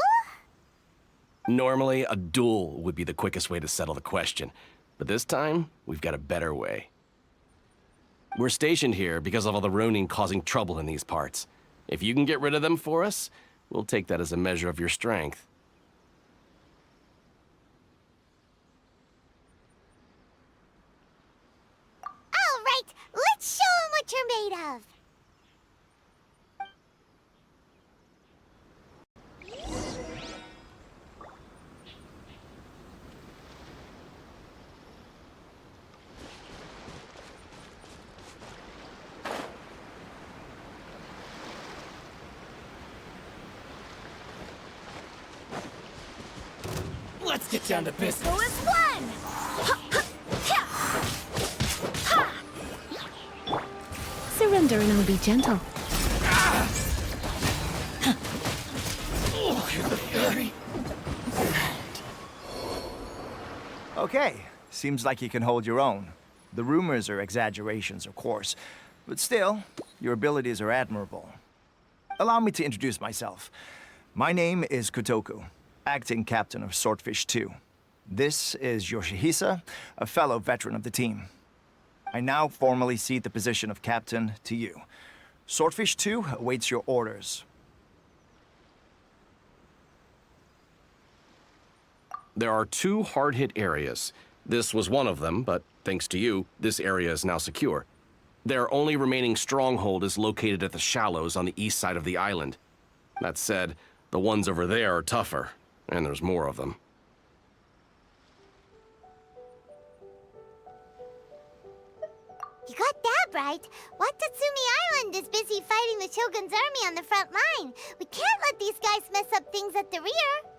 Normally, a duel would be the quickest way to settle the question. But this time, we've got a better way. We're stationed here because of all the Ronin causing trouble in these parts. If you can get rid of them for us, we'll take that as a measure of your strength. All right, let's show 'em what you're made of. Let's get down to business. Go as one! Surrender and I'll be gentle. Okay, seems like you can hold your own. The rumors are exaggerations, of course, but still, your abilities are admirable. Allow me to introduce myself. My name is Kotoku, acting captain of Swordfish 2. This is Yoshihisa, a fellow veteran of the team. I now formally cede the position of captain to you. Swordfish 2 awaits your orders. There are 2 hard-hit areas. This was one of them, but thanks to you, this area is now secure. Their only remaining stronghold is located at the shallows on the east side of the island. That said, the ones over there are tougher, and there's more of them. You got that right. Watatsumi Island is busy fighting the Shogun's army on the front line. We can't let these guys mess up things at the rear.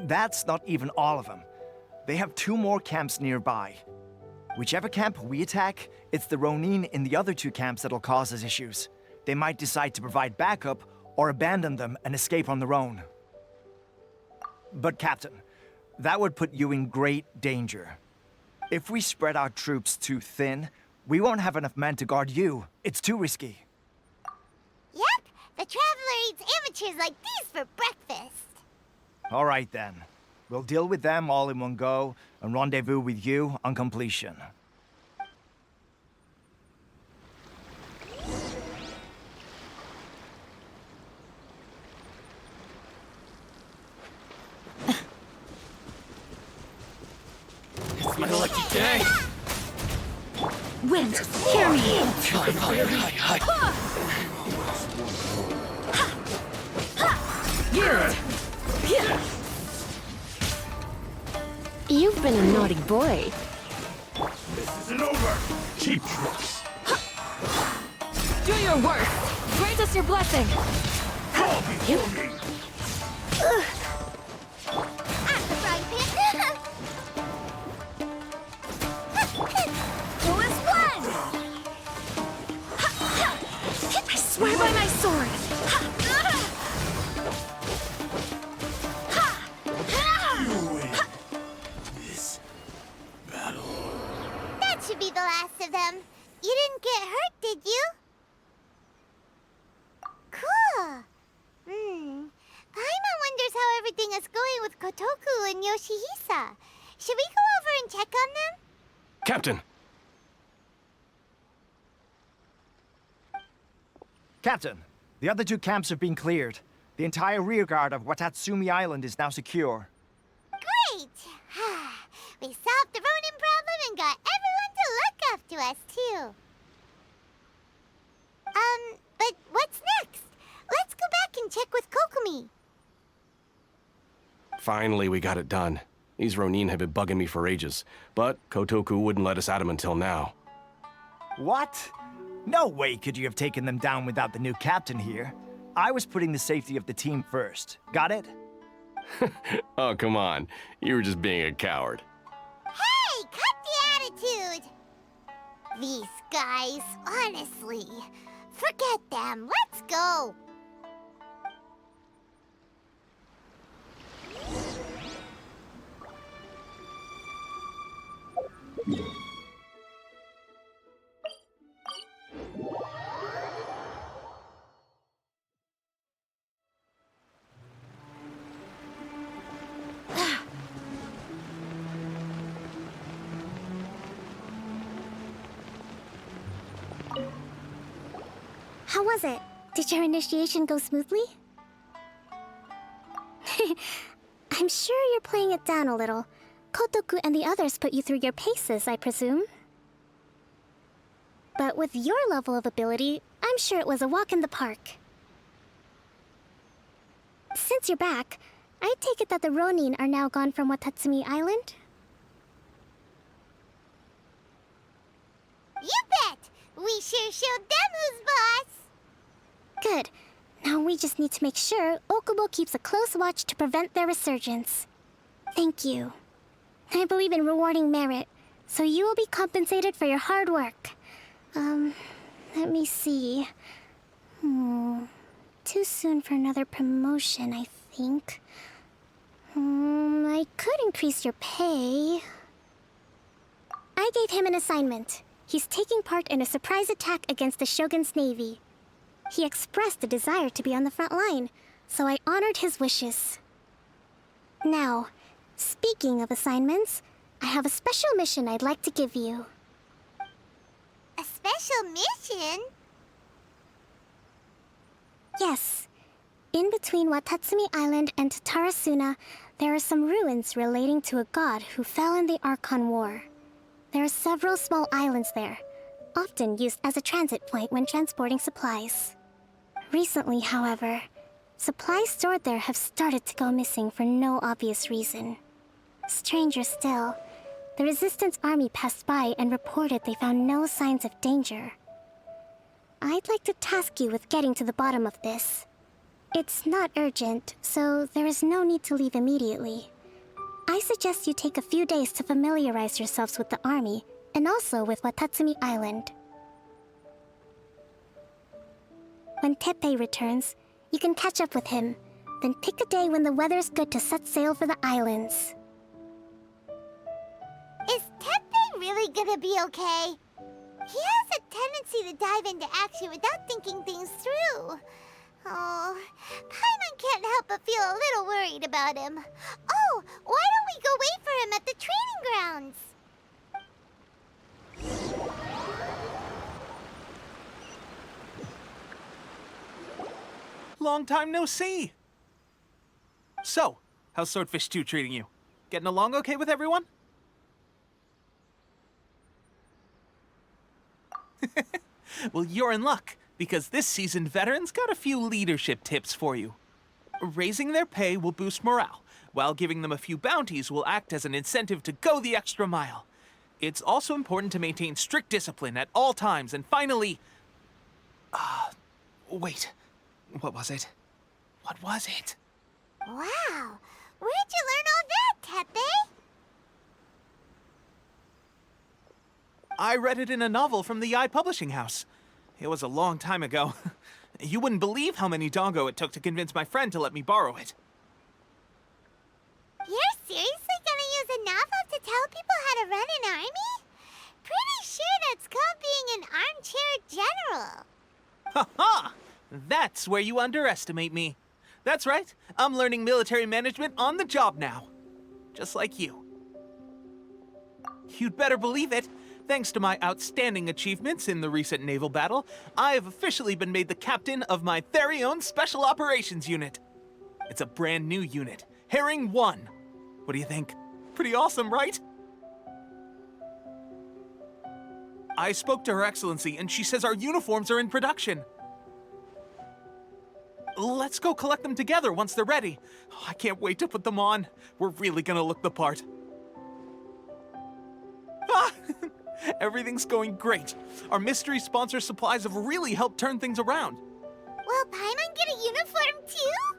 That's not even all of them. They have 2 more camps nearby. Whichever camp we attack, it's the Ronin in the other 2 camps that'll cause us issues. They might decide to provide backup or abandon them and escape on their own. But Captain, that would put you in great danger. If we spread our troops too thin, we won't have enough men to guard you. It's too risky. Yep, the Traveler eats amateurs like these for breakfast. All right then. We'll deal with them all in one go and rendezvous with you on completion. It's my lucky day. Wind, hear me. Hi. You've been a naughty boy. This isn't over! Cheap tricks! Do your worst! Grant us your blessing! I swear by my sword! This battle. That should be the last of them. You didn't get hurt, did you? Cool. Paimon wonders how everything is going with Kotoku and Yoshihisa. Should we go over and check on them? Captain! Captain, the other two camps have been cleared. The entire rearguard of Watatsumi Island is now secure. Great! We solved the Ronin problem and got everyone to look after us, too. But what's next? Let's go back and check with Kokomi. Finally, we got it done. These Ronin have been bugging me for ages, but Kotoku wouldn't let us at them until now. What? No way could you have taken them down without the new captain here. I was putting the safety of the team first. Got it? Oh, come on. You were just being a coward. Hey, cut the attitude! These guys, honestly. Forget them. Let's go. How was it? Did your initiation go smoothly? I'm sure you're playing it down a little. Kotoku and the others put you through your paces, I presume. But with your level of ability, I'm sure it was a walk in the park. Since you're back, I take it that the Ronin are now gone from Watatsumi Island? You bet! We sure showed them who's boss! Good. Now we just need to make sure Okubo keeps a close watch to prevent their resurgence. Thank you. I believe in rewarding merit, so you will be compensated for your hard work. Let me see. Too soon for another promotion, I think. I could increase your pay. I gave him an assignment. He's taking part in a surprise attack against the Shogun's navy. He expressed a desire to be on the front line, so I honored his wishes. Now, speaking of assignments, I have a special mission I'd like to give you. A special mission? Yes. In between Watatsumi Island and Tatarasuna, there are some ruins relating to a god who fell in the Archon War. There are several small islands there, often used as a transit point when transporting supplies. Recently, however, supplies stored there have started to go missing for no obvious reason. Stranger still, the Resistance army passed by and reported they found no signs of danger. I'd like to task you with getting to the bottom of this. It's not urgent, so there is no need to leave immediately. I suggest you take a few days to familiarize yourselves with the army, and also with Watatsumi Island. When Teppei returns, you can catch up with him, then pick a day when the weather's good to set sail for the islands. Is Teppei really gonna be okay? He has a tendency to dive into action without thinking things through. Oh, Paimon can't help but feel a little worried about him. Oh, why don't we go wait for him at the training grounds? Long time no see! So, how's Swordfish 2 treating you? Getting along okay with everyone? Well, you're in luck, because this seasoned veteran's got a few leadership tips for you. Raising their pay will boost morale, while giving them a few bounties will act as an incentive to go the extra mile. It's also important to maintain strict discipline at all times, and finally... wait. What was it? What was it? Wow! Where'd you learn all that, Tepe? I read it in a novel from the Yai Publishing House. It was a long time ago. You wouldn't believe how many dongo it took to convince my friend to let me borrow it. You're seriously gonna use a novel to tell people how to run an army? Pretty sure that's called being an armchair general. Ha ha! That's where you underestimate me. That's right, I'm learning military management on the job now. Just like you. You'd better believe it. Thanks to my outstanding achievements in the recent naval battle, I have officially been made the captain of my very own Special Operations Unit. It's a brand new unit, Herring 1. What do you think? Pretty awesome, right? I spoke to Her Excellency, and she says our uniforms are in production. Let's go collect them together once they're ready. Oh, I can't wait to put them on. We're really gonna look the part. Ah! Everything's going great. Our mystery sponsor supplies have really helped turn things around. Will Paimon get a uniform too?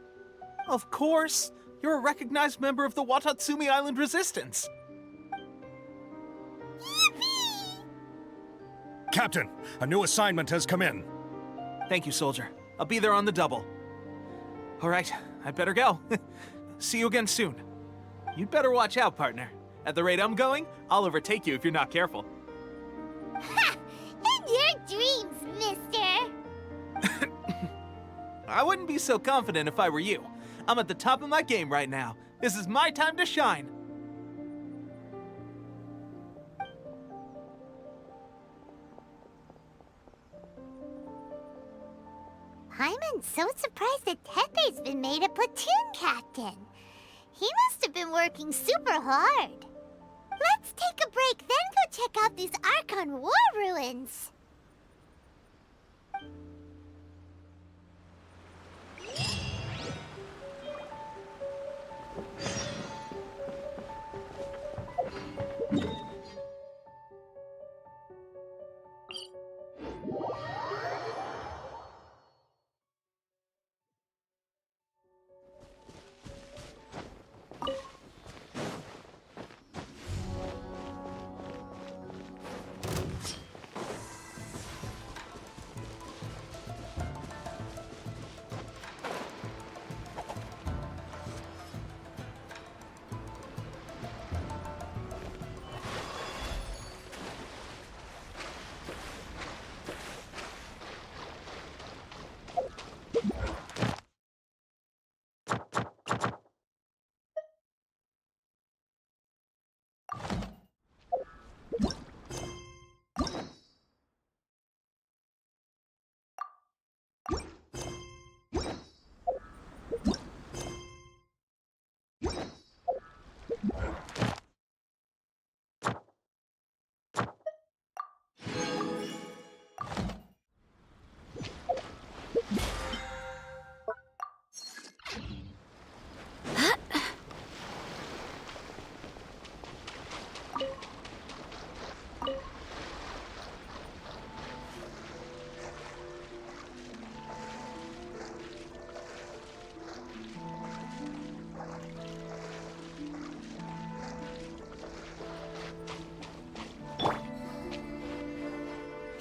Of course. You're a recognized member of the Watatsumi Island Resistance. Yippee! Captain, a new assignment has come in. Thank you, soldier. I'll be there on the double. All right, I'd better go. See you again soon. You'd better watch out, partner. At the rate I'm going, I'll overtake you if you're not careful. Ha! In your dreams, mister! I wouldn't be so confident if I were you. I'm at the top of my game right now. This is my time to shine. Paimon's so surprised that Tepe's been made a platoon captain. He must have been working super hard. Let's take a break, then go check out these Archon War ruins.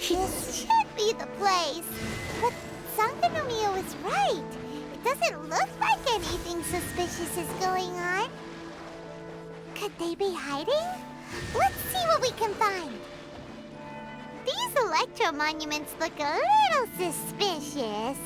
This should be the place. But Sangonomiya was right. It doesn't look like anything suspicious is going on. Could they be hiding? Let's see what we can find. These electro monuments look a little suspicious.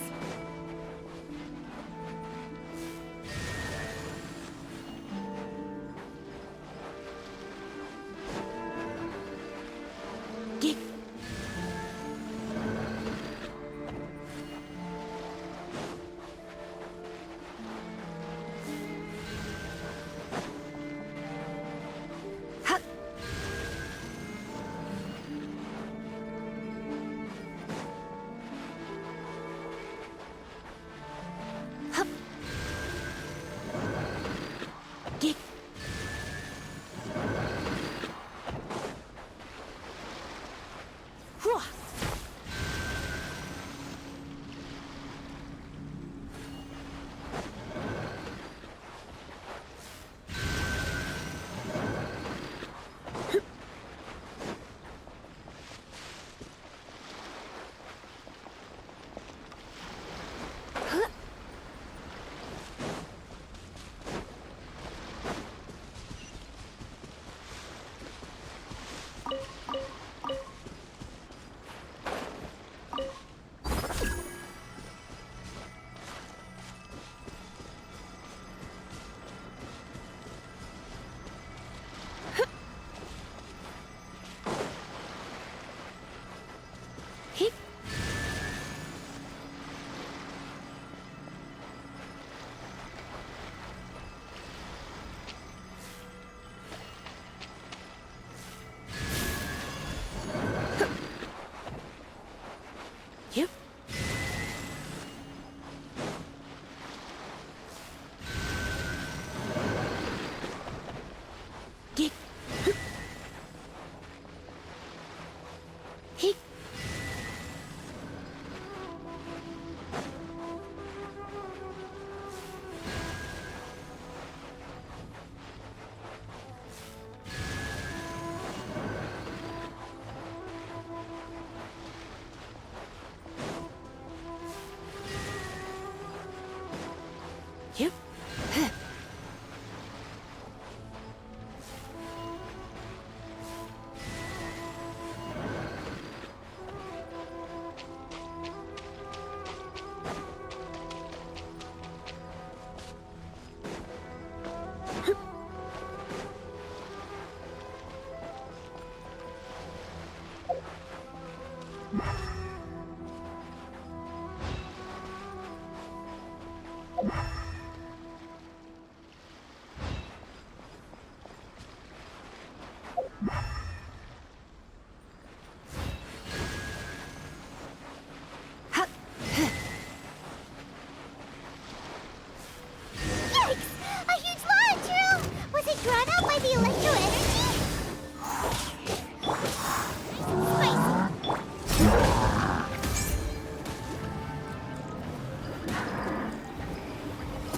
Yep. Get. He. Yep. Yikes! A huge lava drill! Was it drawn out by the electro energy?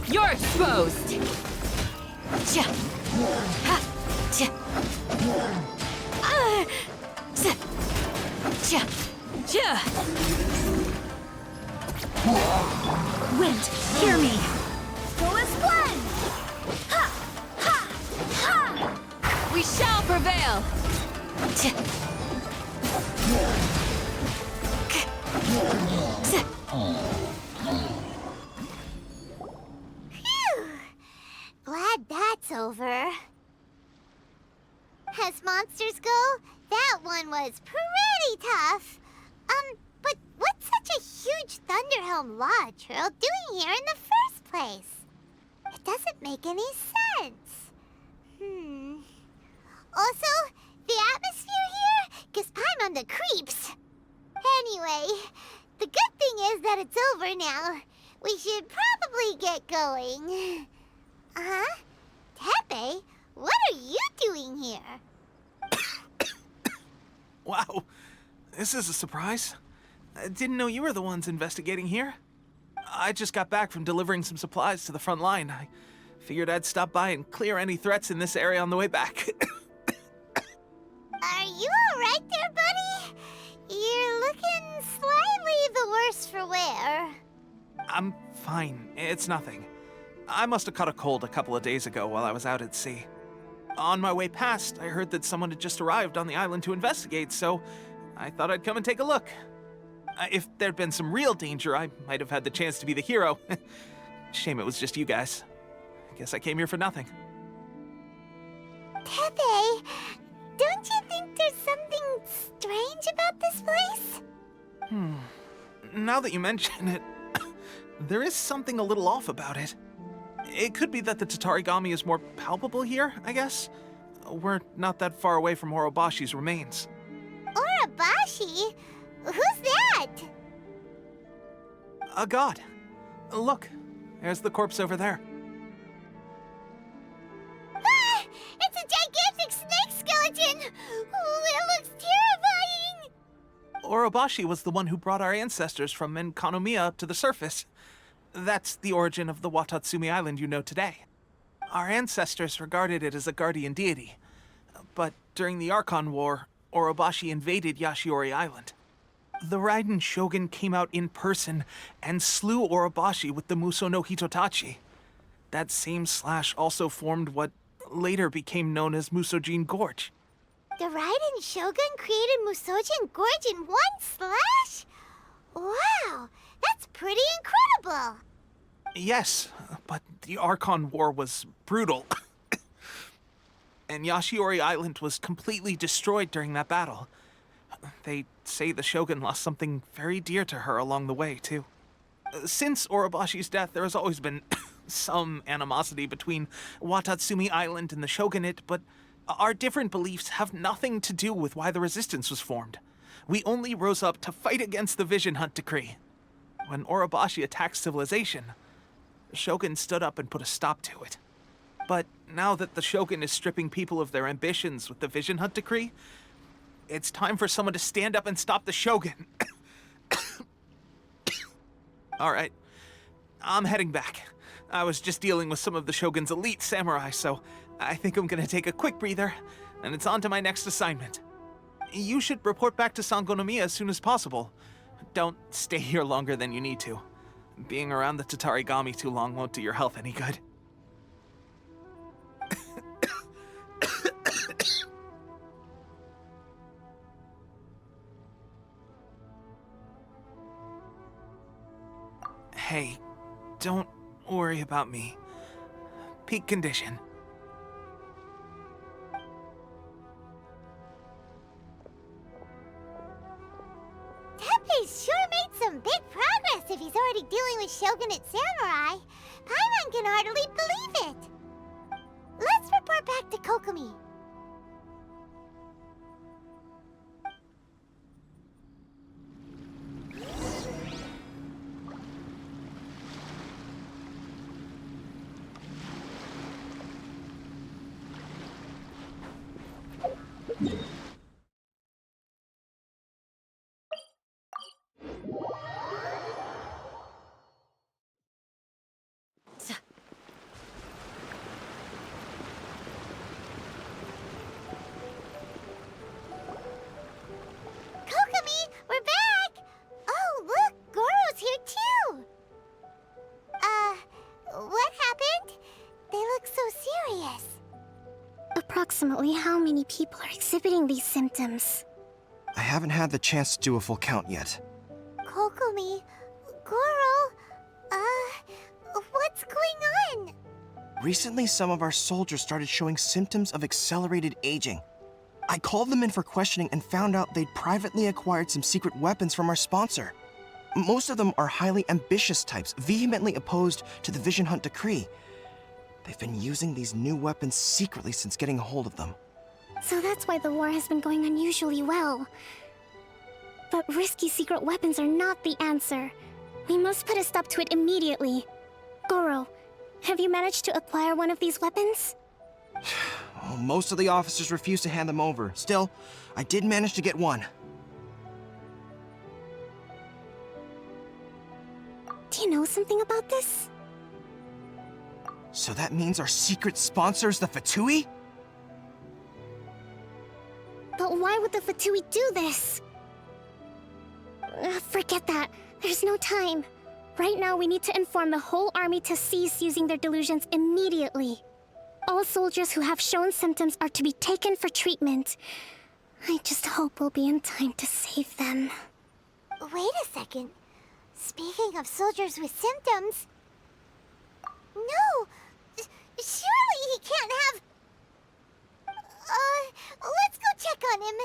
You're exposed! Ja. Ha. Ja. Ja. Ja. Ja. Wind, hear me. Go as one! Ha! Ha! Ha! We shall prevail! Phew! Glad that's over. As monsters go, that one was pretty tough. But what's such a huge Thunderhelm Law Trail doing here in the first place? It doesn't make any sense. Also, the atmosphere here gives Paimon the creeps. Anyway, the good thing is that it's over now. We should probably get going. Tepe, what are you doing here? Wow, this is a surprise. I didn't know you were the ones investigating here. I just got back from delivering some supplies to the front line. I figured I'd stop by and clear any threats in this area on the way back. Are you alright there, buddy? You're looking slightly the worse for wear. I'm fine. It's nothing. I must have caught a cold a couple of days ago while I was out at sea. On my way past, I heard that someone had just arrived on the island to investigate, so I thought I'd come and take a look. If there'd been some real danger, I might have had the chance to be the hero. Shame it was just you guys. Guess I came here for nothing. Tepe, don't you think there's something strange about this place? Now that you mention it, there is something a little off about it. It could be that the Tatarigami is more palpable here, I guess. We're not that far away from Orobashi's remains. Orobashi? Who's that? A god. Look, there's the corpse over there. Ah! It's a gigantic snake skeleton! Oh, it looks terrifying! Orobashi was the one who brought our ancestors from Enkanomiya to the surface. That's the origin of the Watatsumi Island you know today. Our ancestors regarded it as a guardian deity. But during the Archon War, Orobashi invaded Yashiori Island. The Raiden Shogun came out in person and slew Orobashi with the Muso no Hitotachi. That same slash also formed what later became known as Musojin Gorge. The Raiden Shogun created Musojin Gorge in one slash? Wow, that's pretty incredible! Yes, but the Archon War was brutal. And Yashiori Island was completely destroyed during that battle. They say the Shogun lost something very dear to her along the way, too. Since Orobashi's death, there has always been some animosity between Watatsumi Island and the Shogunate, but our different beliefs have nothing to do with why the resistance was formed. We only rose up to fight against the Vision Hunt Decree. When Orobashi attacked civilization, the Shogun stood up and put a stop to it. But now that the Shogun is stripping people of their ambitions with the Vision Hunt Decree, it's time for someone to stand up and stop the Shogun. All right, I'm heading back. I was just dealing with some of the Shogun's elite samurai, so I think I'm gonna take a quick breather, and it's on to my next assignment. You should report back to Sangonomiya as soon as possible. Don't stay here longer than you need to. Being around the Tatarigami too long won't do your health any good. Hey, don't worry about me. Peak condition. Teppei's sure made some big progress if he's already dealing with Shogunate samurai. Paimon can hardly believe it. Let's report back to Kokomi. Kokomi, we're back! Oh, look, Goro's here too! What happened? They look so serious. Approximately how many people are exhibiting these symptoms? I haven't had the chance to do a full count yet. Kokomi, Goro, what's going on? Recently, some of our soldiers started showing symptoms of accelerated aging. I called them in for questioning and found out they'd privately acquired some secret weapons from our sponsor. Most of them are highly ambitious types, vehemently opposed to the Vision Hunt Decree. They've been using these new weapons secretly since getting a hold of them. So that's why the war has been going unusually well. But risky secret weapons are not the answer. We must put a stop to it immediately. Goro, have you managed to acquire one of these weapons? Well, most of the officers refused to hand them over. Still, I did manage to get one. Do you know something about this? So that means our secret sponsor is the F2P? But why would the F2P do this? Forget that. There's no time. Right now, we need to inform the whole army to cease using their delusions immediately. All soldiers who have shown symptoms are to be taken for treatment. I just hope we'll be in time to save them. Wait a second. Speaking of soldiers with symptoms... No! Surely he can't have... let's go check on him.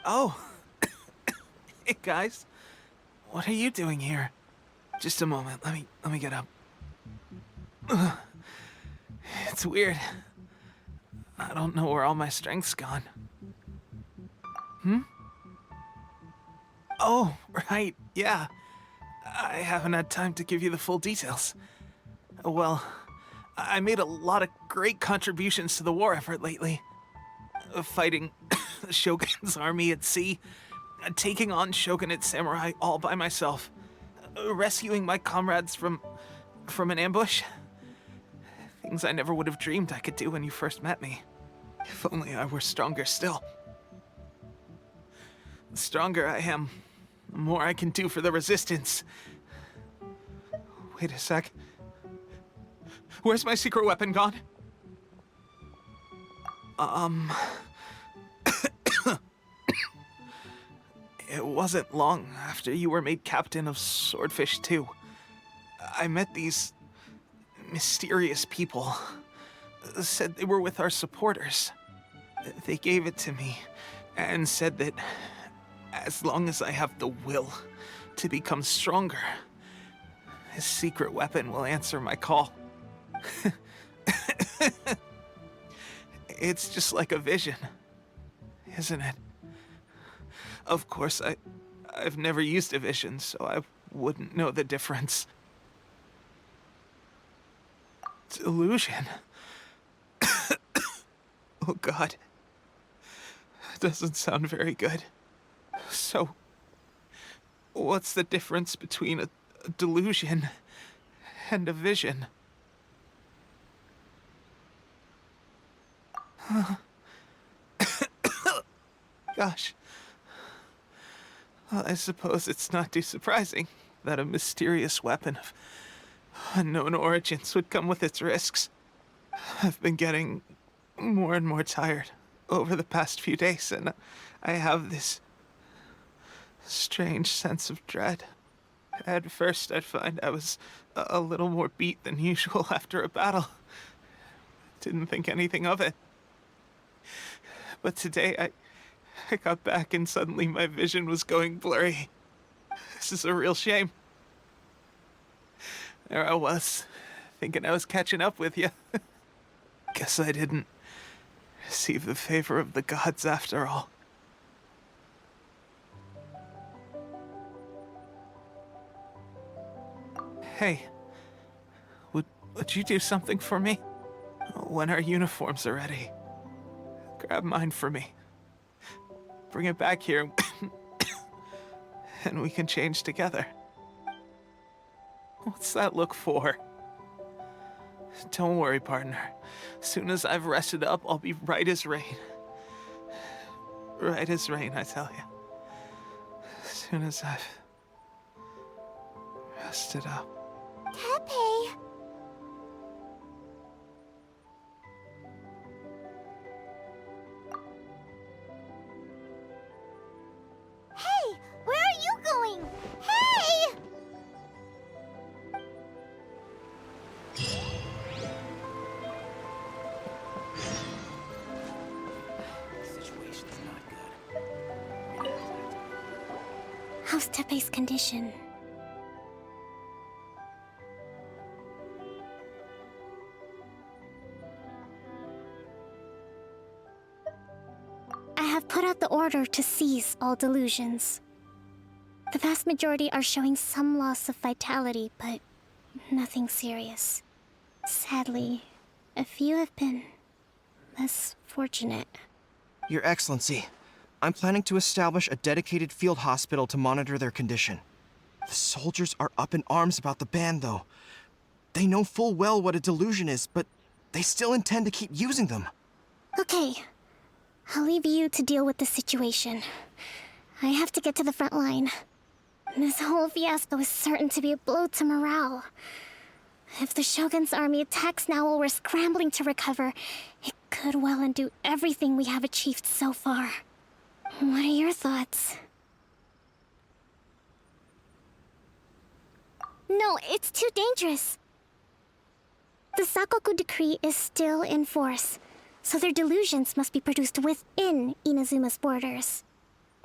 Oh. Hey, guys. What are you doing here? Just a moment. Let me get up. Ugh. It's weird. I don't know where all my strength's gone. Oh, right. Yeah. I haven't had time to give you the full details. Well, I made a lot of great contributions to the war effort lately. Fighting the Shogun's army at sea, taking on Shogunate samurai all by myself, rescuing my comrades from an ambush. Things I never would have dreamed I could do when you first met me. If only I were stronger still. The stronger I am, the more I can do for the Resistance. Wait a sec. Where's my secret weapon gone? It wasn't long after you were made captain of Swordfish 2. I met these mysterious people. Said they were with our supporters. They gave it to me and said that as long as I have the will to become stronger, his secret weapon will answer my call. It's just like a vision, isn't it? Of course, I've never used a vision, so I wouldn't know the difference. Delusion. Oh God. Doesn't sound very good. So, what's the difference between a delusion and a vision? Gosh. Well, I suppose it's not too surprising that a mysterious weapon of unknown origins would come with its risks. I've been getting more and more tired over the past few days, and I have this strange sense of dread. At first, I'd find I was a little more beat than usual after a battle. Didn't think anything of it. But today, I got back and suddenly my vision was going blurry. This is a real shame. There I was, thinking I was catching up with you. Guess I didn't receive the favor of the gods after all. Hey, would you do something for me? When our uniforms are ready, grab mine for me. Bring it back here, and we can change together. What's that look for? Don't worry, partner. As soon as I've rested up, I'll be right as rain. Right as rain, I tell you. As soon as I've rested up. Tepe! Hey! Where are you going? Hey! How's Tepe's condition? I have put out the order to cease all delusions. The vast majority are showing some loss of vitality, but nothing serious. Sadly, a few have been less fortunate. Your Excellency, I'm planning to establish a dedicated field hospital to monitor their condition. The soldiers are up in arms about the ban, though. They know full well what a delusion is, but they still intend to keep using them. Okay, I'll leave you to deal with the situation. I have to get to the front line. This whole fiasco is certain to be a blow to morale. If the Shogun's army attacks now while we're scrambling to recover, it could well undo everything we have achieved so far. What are your thoughts? No, it's too dangerous. The Sakoku decree is still in force, so their delusions must be produced within Inazuma's borders.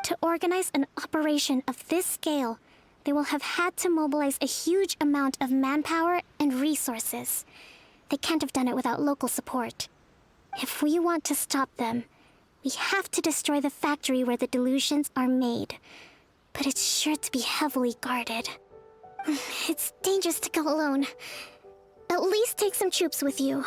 To organize an operation of this scale, they will have had to mobilize a huge amount of manpower and resources. They can't have done it without local support. If we want to stop them, we have to destroy the factory where the delusions are made. But it's sure to be heavily guarded. It's dangerous to go alone. At least take some troops with you.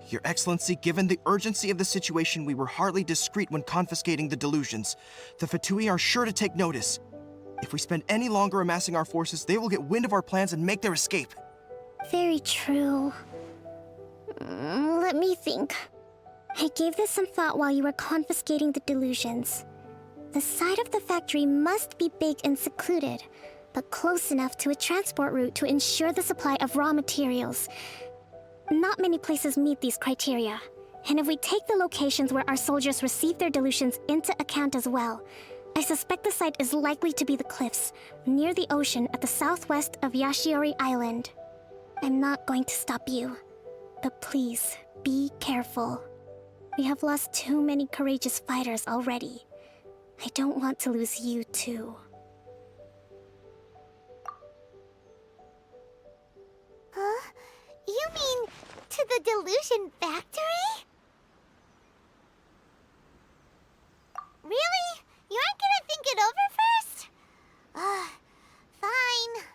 Your Excellency, given the urgency of the situation, we were hardly discreet when confiscating the delusions. The Fatui are sure to take notice. If we spend any longer amassing our forces, they will get wind of our plans and make their escape. Very true. Let me think. I gave this some thought while you were confiscating the delusions. The side of the factory must be big and secluded, but close enough to a transport route to ensure the supply of raw materials. Not many places meet these criteria, and if we take the locations where our soldiers receive their delusions into account as well, I suspect the site is likely to be the cliffs, near the ocean at the southwest of Yashiori Island. I'm not going to stop you, but please, be careful. We have lost too many courageous fighters already. I don't want to lose you too. Huh? You mean to the delusion factory? Really? You aren't gonna think it over first? Fine.